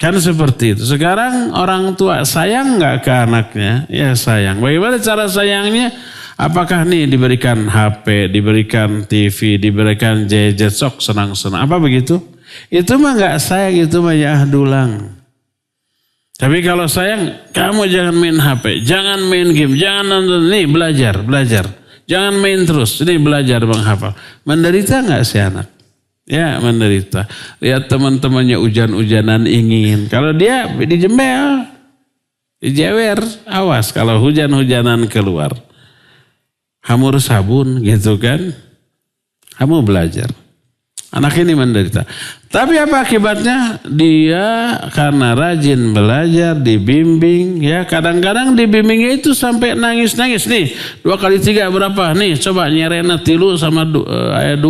Kan seperti itu. Sekarang orang tua sayang nggak ke anaknya? Ya sayang. Bagaimana cara sayangnya? Apakah nih diberikan HP, diberikan TV, diberikan gadget, sok senang-senang. Apa begitu? Itu mah nggak sayang, itu mah ya dulang. Tapi kalau sayang, kamu jangan main HP, jangan main game, jangan nonton, nih belajar. Jangan main terus, ini belajar menghafal. Menderita nggak si anak? Ya menderita. Lihat teman-temannya hujan-hujanan ingin. Kalau dia dijembel, dijewer, awas kalau hujan-hujanan keluar. Hamur sabun gitu kan. Kamu belajar. Anak ini menderita. Tapi apa akibatnya? Dia karena rajin belajar, dibimbing. Ya kadang-kadang dibimbingnya itu sampai nangis-nangis. Nih 2 kali 3 berapa? Nih coba nyerena 3 sama 2.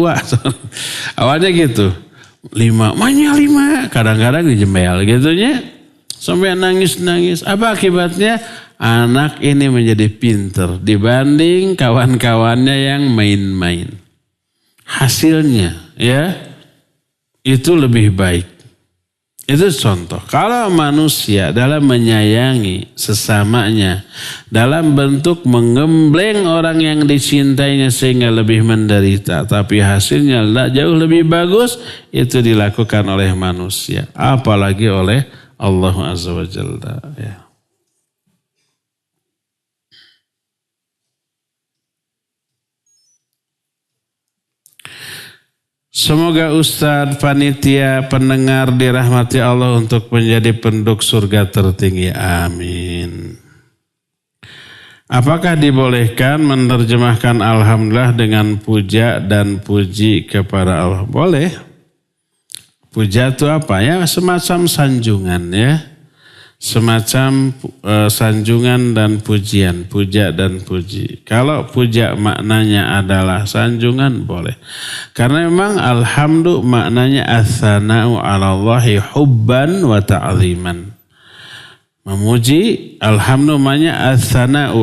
Awalnya gitu. 5. Manya 5. Kadang-kadang dijembel gitunya. Sampai nangis-nangis. Apa akibatnya? Anak ini menjadi pinter dibanding kawan-kawannya yang main-main. Hasilnya ya itu lebih baik. Itu contoh. Kalau manusia dalam menyayangi sesamanya, dalam bentuk menggembleng orang yang dicintainya sehingga lebih menderita, tapi hasilnya jauh lebih bagus, itu dilakukan oleh manusia. Apalagi oleh Allah Azza wa Jalla. Ya. Semoga Ustadz, panitia, pendengar dirahmati Allah untuk menjadi penduduk surga tertinggi. Amin. Apakah dibolehkan menerjemahkan Alhamdulillah dengan puja dan puji kepada Allah? Boleh. Puja itu apa ya? Semacam sanjungan ya. Semacam sanjungan dan pujian, puja dan puji. Kalau puja maknanya adalah sanjungan, boleh. Karena memang alhamdulillah maknanya as-sana'u 'ala Allahi hubban wa ta'ziman. Memuji, alhamdulillah maknanya as-sana'u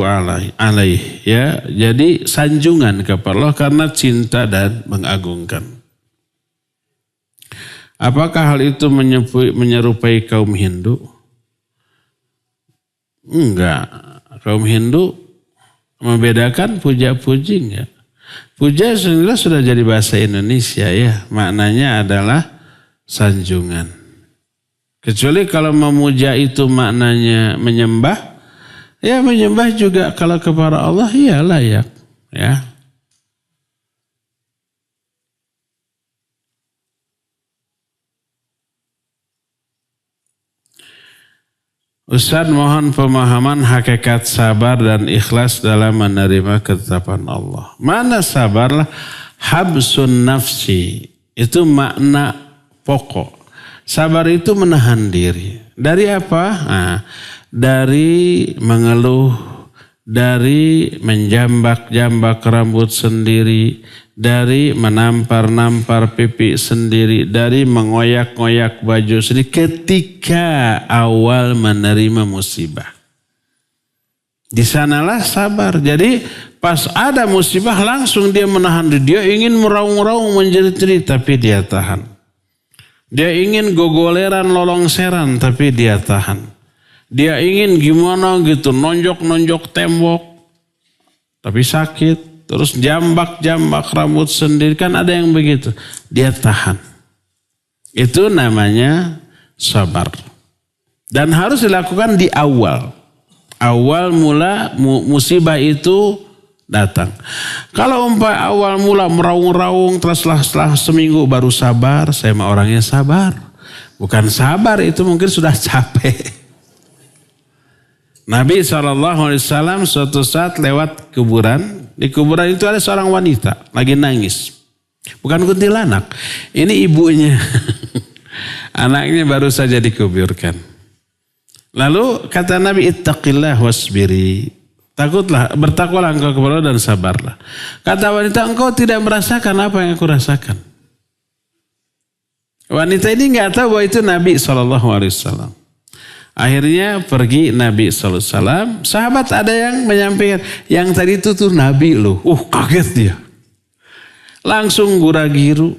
'alaihi ya. Jadi sanjungan kepada Allah karena cinta dan mengagungkan. Apakah hal itu menyerupai kaum Hindu? Enggak. Kaum Hindu membedakan puja-puji enggak. Puja sebenarnya sudah jadi bahasa Indonesia ya. Maknanya adalah sanjungan. Kecuali kalau memuja itu maknanya menyembah. Ya menyembah juga kalau kepada Allah ya layak. Ya. Ustaz, mohon pemahaman hakikat sabar dan ikhlas dalam menerima ketetapan Allah. Mana sabarlah? Habsun nafsi. Itu makna pokok. Sabar itu menahan diri. Dari apa? Nah, dari mengeluh, dari menjambak-jambak rambut sendiri, dari menampar-nampar pipi sendiri, dari mengoyak-ngoyak baju sendiri ketika awal menerima musibah. Di sanalah sabar. Jadi pas ada musibah langsung dia menahan diri. Dia ingin meraung-raung menjerit-jerit tapi dia tahan. Dia ingin gogoleran lolongseran tapi dia tahan. Dia ingin gimana gitu, nonjok-nonjok tembok. Tapi sakit, terus jambak-jambak rambut sendiri. Kan ada yang begitu. Dia tahan. Itu namanya sabar. Dan harus dilakukan di awal. Awal mula musibah itu datang. Kalau awal mula meraung-raung, terus setelah seminggu baru sabar, saya mah orangnya sabar. Bukan sabar, itu mungkin sudah capek. Nabi SAW suatu saat lewat kuburan. Di kuburan itu ada seorang wanita lagi nangis. Bukan kuntilanak, ini ibunya. Anaknya baru saja dikuburkan. Lalu kata Nabi, ittaqillah wasbiri. Bertakwalah engkau kepada Allah dan sabarlah. Kata wanita, engkau tidak merasakan apa yang aku rasakan. Wanita ini nggak tahu bahwa itu Nabi SAW. Akhirnya pergi Nabi SAW. Sahabat ada yang menyampaikan, yang tadi itu tuh Nabi loh. Kaget dia. Langsung gura-giru,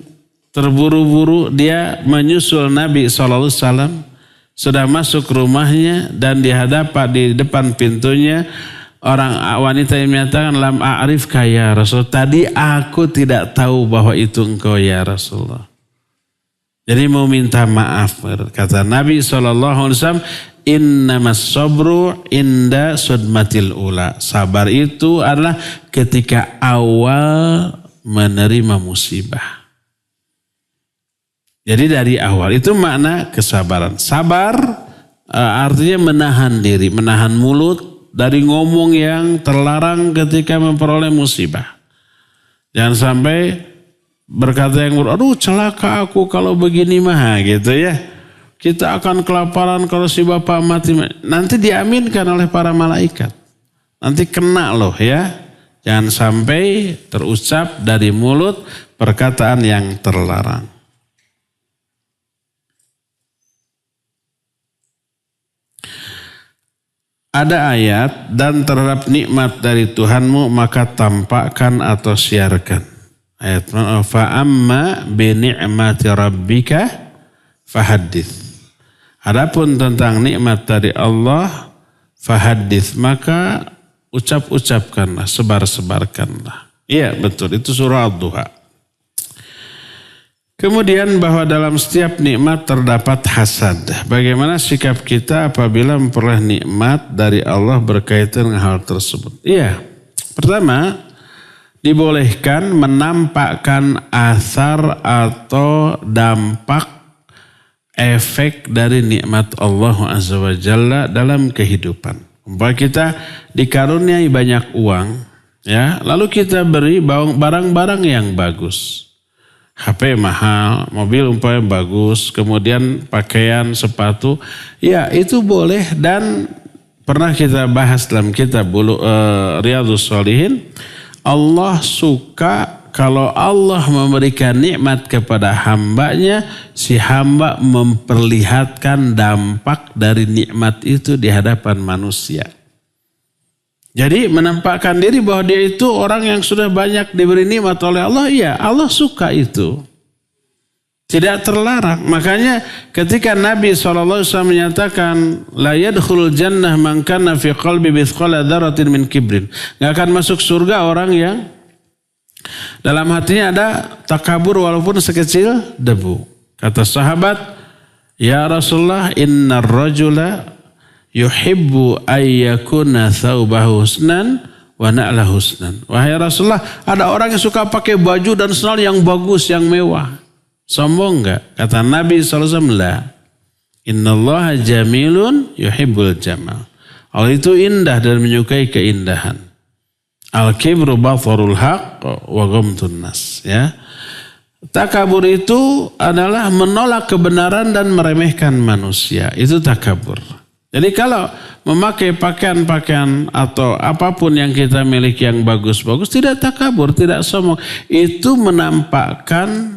terburu-buru dia menyusul Nabi SAW. Sudah masuk rumahnya dan di depan pintunya orang wanita yang menyatakan, lam a'rifka ya Rasul. Tadi aku tidak tahu bahwa itu engkau ya Rasulullah. Jadi mau minta maaf. Kata Nabi SAW, innamas sabru inda sudmatil ula. Sabar itu adalah ketika awal menerima musibah. Jadi dari awal itu makna kesabaran. Sabar artinya menahan diri, menahan mulut dari ngomong yang terlarang ketika memperoleh musibah. Jangan sampai berkata yang aduh celaka aku kalau begini mah gitu ya. Kita akan kelaparan kalau si bapak mati. Nanti diaminkan oleh para malaikat. Nanti kena loh ya. Jangan sampai terucap dari mulut perkataan yang terlarang. Ada ayat, dan terhadap nikmat dari Tuhanmu maka tampakkan atau siarkan. Ayat fa'amma bi ni'mati rabbika fahaddits. Adapun tentang nikmat dari Allah fahaddits, maka ucap-ucapkanlah, sebar-sebarkanlah. Iya betul, itu surah Ad-Duha. Kemudian bahwa dalam setiap nikmat terdapat hasad. Bagaimana sikap kita apabila memperoleh nikmat dari Allah berkaitan dengan hal tersebut? Iya, pertama dibolehkan menampakkan asar atau dampak efek dari nikmat Allah Azza wa Jalla dalam kehidupan. Umpama kita dikaruniai banyak uang, ya, lalu kita beri barang-barang yang bagus. HP mahal, mobil umpamanya bagus, kemudian pakaian, sepatu, ya itu boleh. Dan pernah kita bahas dalam kitab Riyadhus Shalihin, Allah suka kalau Allah memberikan nikmat kepada hambanya, si hamba memperlihatkan dampak dari nikmat itu di hadapan manusia. Jadi menampakkan diri bahwa dia itu orang yang sudah banyak diberi nikmat oleh Allah. Iya, Allah suka itu. Tidak terlarang. Makanya ketika Nabi SAW menyatakan, la yadkhulul jannah man kana fi qalbi mithqala dzarratin min kibrin. Gak akan masuk surga orang yang dalam hatinya ada takabur walaupun sekecil debu. Kata sahabat, ya Rasulullah, innar rajula yuhibbu ayyakuna thawbahu husnan wa na'la husnan. Wahai Rasulullah, ada orang yang suka pakai baju dan sandal yang bagus, yang mewah. Sombong enggak? Kata Nabi SAW, la. Innallaha jamilun yuhibbul jamal. Allah itu indah dan menyukai keindahan. Al-kibru batharul haq wa ghamtun nas. Ya. Takabur itu adalah menolak kebenaran dan meremehkan manusia. Itu takabur. Jadi kalau memakai pakaian-pakaian atau apapun yang kita miliki yang bagus-bagus, tidak takabur, tidak sombong. Itu menampakkan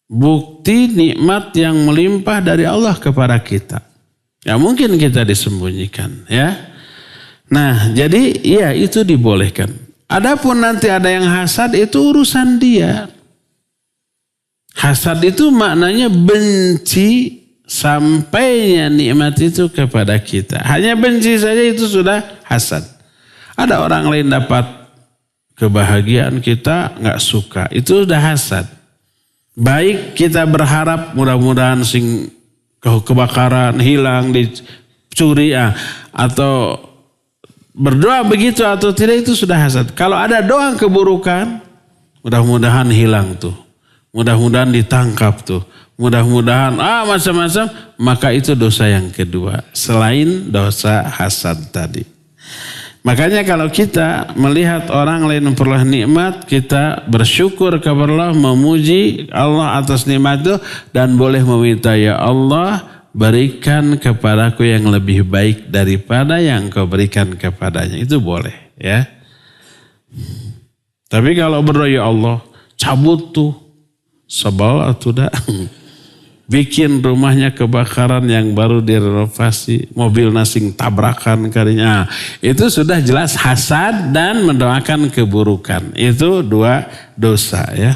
bukti nikmat yang melimpah dari Allah kepada kita. Ya mungkin kita disembunyikan, ya. Nah, jadi ya itu dibolehkan. Adapun nanti ada yang hasad, itu urusan dia. Hasad itu maknanya benci sampainya nikmat itu kepada kita. Hanya benci saja itu sudah hasad. Ada orang lain dapat kebahagiaan, kita nggak suka, itu sudah hasad. Baik kita berharap mudah-mudahan kebakaran hilang, dicuri atau berdoa begitu atau tidak, itu sudah hasad. Kalau ada doa keburukan, mudah-mudahan hilang tuh, mudah-mudahan ditangkap tuh, mudah-mudahan macam-macam, maka itu dosa yang kedua selain dosa hasad tadi. Makanya kalau kita melihat orang lain memperoleh nikmat, kita bersyukur kepada Allah, memuji Allah atas nikmat itu, dan boleh meminta, ya Allah berikan kepadaku yang lebih baik daripada yang kau berikan kepadanya. Itu boleh ya. Tapi kalau berdoa, ya Allah cabut tuh sebal atau dah bikin rumahnya kebakaran yang baru direnovasi, mobil nasing tabrakan karinya, itu sudah jelas hasad dan mendoakan keburukan. Itu dua dosa ya.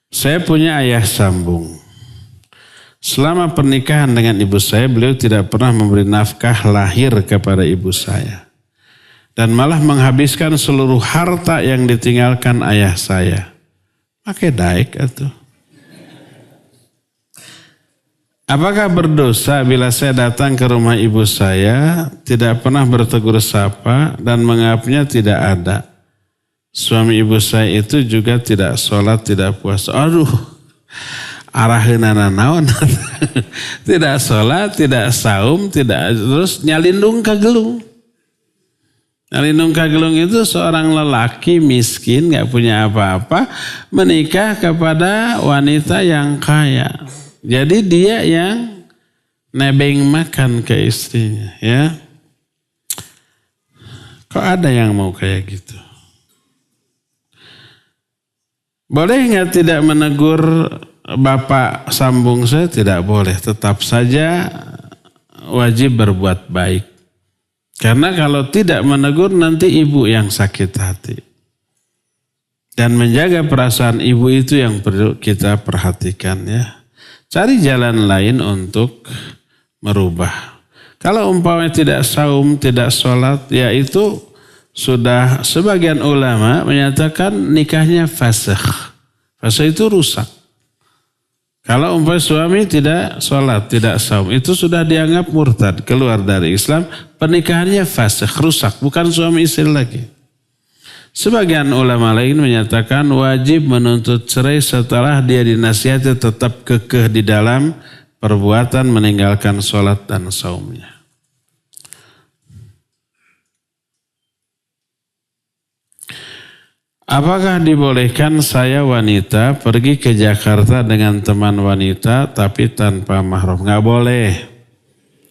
Saya punya ayah sambung. Selama pernikahan dengan ibu saya, beliau tidak pernah memberi nafkah lahir kepada ibu saya. Dan malah menghabiskan seluruh harta yang ditinggalkan ayah saya. Pakai daik atau? Apakah berdosa bila saya datang ke rumah ibu saya, tidak pernah bertegur sapa dan menganggapnya tidak ada? Suami ibu saya itu juga tidak sholat, tidak puasa. Aduh, araheunana naon? Tidak sholat, tidak saum, tidak terus nyalindung ka gelung. Nyalindung ka gelung itu seorang lelaki miskin, gak punya apa-apa, menikah kepada wanita yang kaya. Jadi dia yang nebeng makan ke istrinya ya. Kok ada yang mau kayak gitu? Boleh nggak tidak menegur bapak sambung saya? Tidak boleh. Tetap saja wajib berbuat baik. Karena kalau tidak menegur nanti ibu yang sakit hati. Dan menjaga perasaan ibu itu yang perlu kita perhatikan ya. Cari jalan lain untuk merubah. Kalau umpamanya tidak saum, tidak sholat, ya itu sudah sebagian ulama menyatakan nikahnya fasakh. Fasakh itu rusak. Kalau umpamanya suami tidak sholat, tidak saum, itu sudah dianggap murtad, keluar dari Islam, pernikahannya fasakh, rusak, bukan suami istri lagi. Sebagian ulama lain menyatakan wajib menuntut cerai setelah dia dinasihati tetap kekeh di dalam perbuatan meninggalkan sholat dan saumnya. Apakah dibolehkan saya wanita pergi ke Jakarta dengan teman wanita tapi tanpa mahram? Nggak boleh.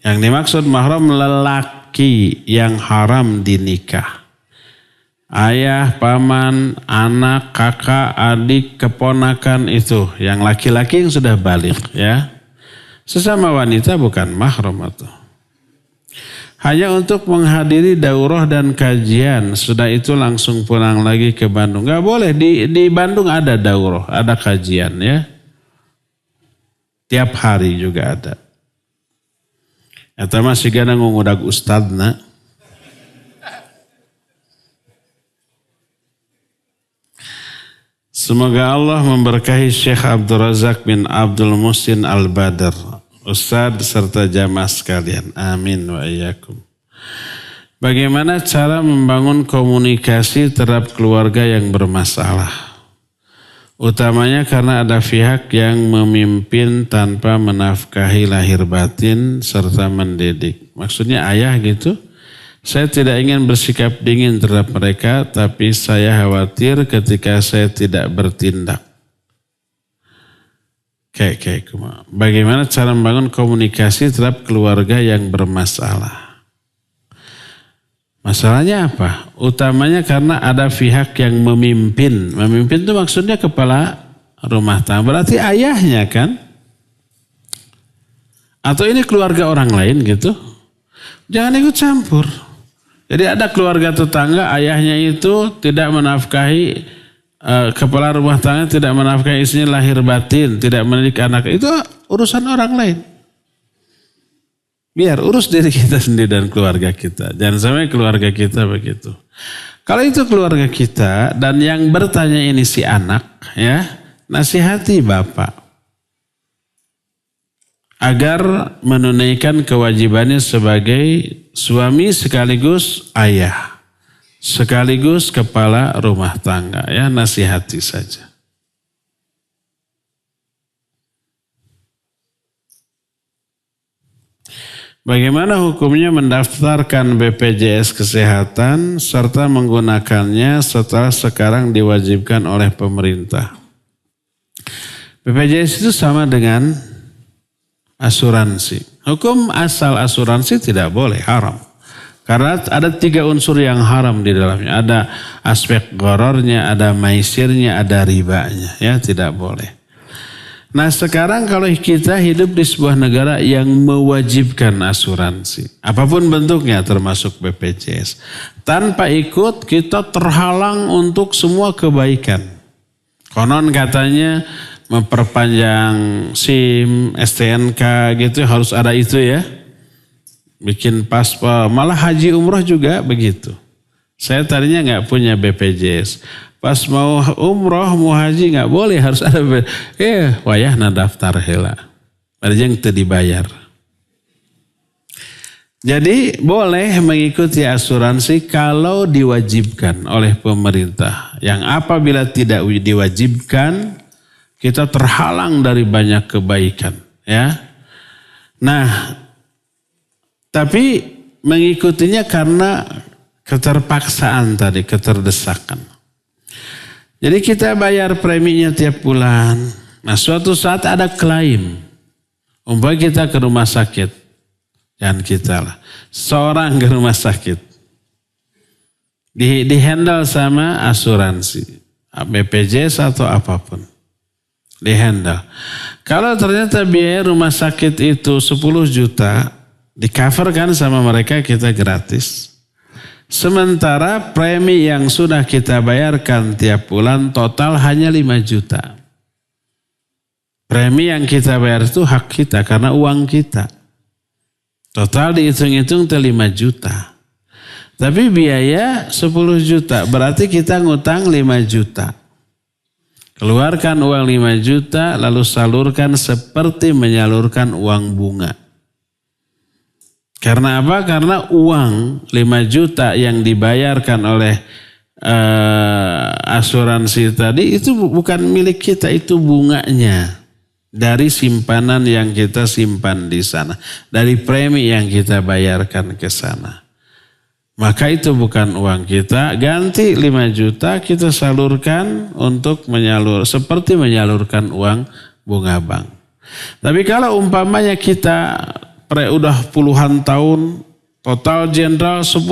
Yang dimaksud mahram lelaki yang haram dinikah. Ayah, paman, anak, kakak, adik, keponakan itu. Yang laki-laki yang sudah balik ya. Sesama wanita bukan mahram atau. Hanya untuk menghadiri daurah dan kajian. Sudah itu langsung pulang lagi ke Bandung. Gak boleh, di Bandung ada daurah, ada kajian ya. Tiap hari juga ada. Eta masih gana ngudag ustadna. Semoga Allah memberkahi Syekh Abdul Razak bin Abdul Muhsin Al-Badr. Ustadz serta jamaah sekalian. Amin wa iyyakum. Bagaimana cara membangun komunikasi terhadap keluarga yang bermasalah? Utamanya karena ada pihak yang memimpin tanpa menafkahi lahir batin serta mendidik. Maksudnya ayah gitu. Saya tidak ingin bersikap dingin terhadap mereka, tapi saya khawatir ketika saya tidak bertindak. Bagaimana cara membangun komunikasi terhadap keluarga yang bermasalah? Masalahnya apa? Utamanya karena ada pihak yang memimpin. Memimpin itu maksudnya kepala rumah tangga. Berarti ayahnya kan? Atau ini keluarga orang lain gitu? Jangan ikut campur. Jadi ada keluarga tetangga, ayahnya itu tidak menafkahi kepala rumah tangga tidak menafkahi istrinya lahir batin, tidak mendidik anak, itu urusan orang lain. Biar urus diri kita sendiri dan keluarga kita. Jangan sampai keluarga kita begitu. Kalau itu keluarga kita dan yang bertanya ini si anak, ya, nasihati bapak agar menunaikan kewajibannya sebagai suami sekaligus ayah, sekaligus kepala rumah tangga, ya, nasihati saja. Bagaimana hukumnya mendaftarkan BPJS Kesehatan serta menggunakannya setelah sekarang diwajibkan oleh pemerintah? BPJS itu sama dengan asuransi. Hukum asal asuransi tidak boleh, haram. Karena ada 3 unsur yang haram di dalamnya. Ada aspek gorornya, ada maisirnya, ada ribanya. Ya, tidak boleh. Nah sekarang kalau kita hidup di sebuah negara yang mewajibkan asuransi, apapun bentuknya termasuk BPJS, tanpa ikut kita terhalang untuk semua kebaikan. Konon katanya memperpanjang SIM, STNK gitu harus ada itu ya. Bikin paspor, malah haji umroh juga begitu. Saya tadinya nggak punya BPJS. Pas mau umroh, mau haji nggak boleh, harus ada wayah na daftar heula. Ada yang tidak dibayar. Jadi boleh mengikuti asuransi kalau diwajibkan oleh pemerintah. Yang apabila tidak diwajibkan, kita terhalang dari banyak kebaikan. Ya. Nah, tapi mengikutinya karena keterpaksaan tadi, keterdesakan. Jadi kita bayar preminya tiap bulan. Nah suatu saat ada klaim. Umpamanya kita ke rumah sakit. Jangan kita lah. Seorang ke rumah sakit. Di-handle sama asuransi. BPJS atau apapun. Di-handle. Kalau ternyata biaya rumah sakit itu 10 juta. Di-cover kan sama mereka, kita gratis. Sementara premi yang sudah kita bayarkan tiap bulan total hanya 5 juta. Premi yang kita bayar itu hak kita karena uang kita. Total dihitung-hitung itu 5 juta. Tapi biaya 10 juta, berarti kita ngutang 5 juta. Keluarkan uang 5 juta lalu salurkan seperti menyalurkan uang bunga. Karena apa? Karena uang 5 juta yang dibayarkan oleh asuransi tadi itu bukan milik kita, itu bunganya. Dari simpanan yang kita simpan di sana. Dari premi yang kita bayarkan ke sana. Maka itu bukan uang kita, ganti 5 juta kita salurkan untuk seperti menyalurkan uang bunga bank. Tapi kalau umpamanya kita udah puluhan tahun, total jenderal 10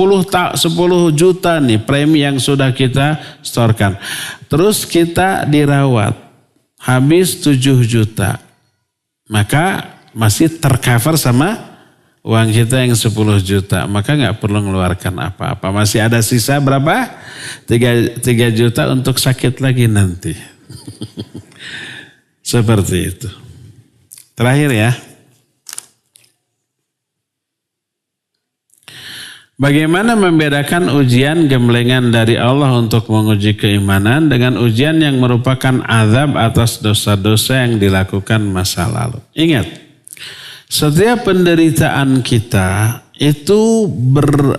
juta nih premi yang sudah kita setorkan. Terus kita dirawat, habis 7 juta. Maka masih tercover sama uang kita yang 10 juta. Maka nggak perlu mengeluarkan apa-apa. Masih ada sisa berapa? 3 juta untuk sakit lagi nanti. Seperti itu. Terakhir ya. Bagaimana membedakan ujian gemblengan dari Allah untuk menguji keimanan dengan ujian yang merupakan azab atas dosa-dosa yang dilakukan masa lalu? Ingat, setiap penderitaan kita itu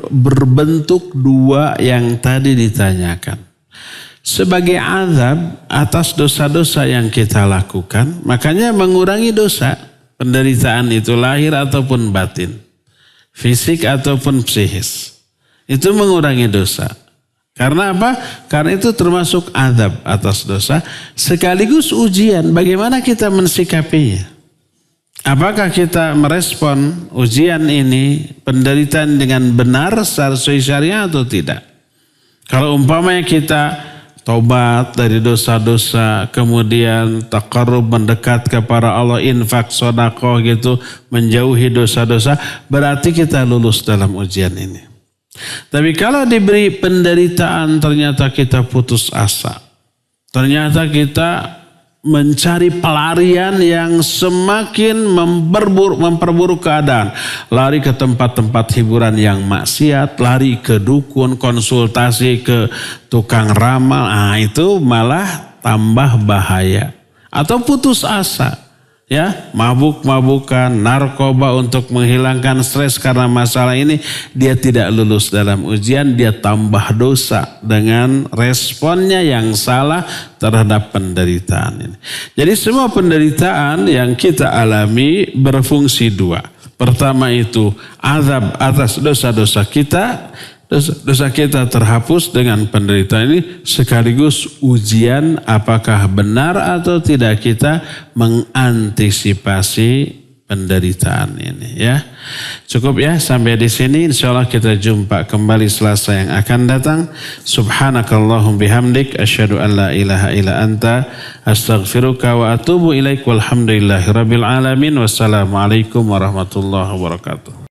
berbentuk 2 yang tadi ditanyakan. Sebagai azab atas dosa-dosa yang kita lakukan, makanya mengurangi dosa, penderitaan itu lahir ataupun batin. Fisik ataupun psikis. Itu mengurangi dosa. Karena apa? Karena itu termasuk azab atas dosa. Sekaligus ujian. Bagaimana kita mensikapinya? Apakah kita merespon ujian ini, penderitaan dengan benar secara syariah atau tidak? Kalau umpamanya kita tobat dari dosa-dosa, kemudian taqarrub mendekat kepada Allah, infak, sedekah gitu, menjauhi dosa-dosa, berarti kita lulus dalam ujian ini. Tapi kalau diberi penderitaan ternyata kita putus asa, Ternyata kita mencari pelarian yang semakin memperburuk keadaan. Lari ke tempat-tempat hiburan yang maksiat, lari ke dukun, konsultasi ke tukang ramal. Itu malah tambah bahaya. Atau putus asa. Ya, mabuk-mabukan, narkoba untuk menghilangkan stres karena masalah ini, dia tidak lulus dalam ujian, dia tambah dosa dengan responnya yang salah terhadap penderitaan ini. Jadi semua penderitaan yang kita alami berfungsi dua. Pertama itu azab atas dosa-dosa kita. Dosa kita terhapus dengan penderitaan ini, sekaligus ujian apakah benar atau tidak kita mengantisipasi penderitaan ini, ya. Cukup ya sampai di sini. Insyaallah kita jumpa kembali Selasa yang akan datang. Subhanakallahum bihamdik asyhadu an la ilaha illa anta astaghfiruka wa atubu ilaik walhamdulillahirabbil alamin. Wassalamualaikum warahmatullahi wabarakatuh.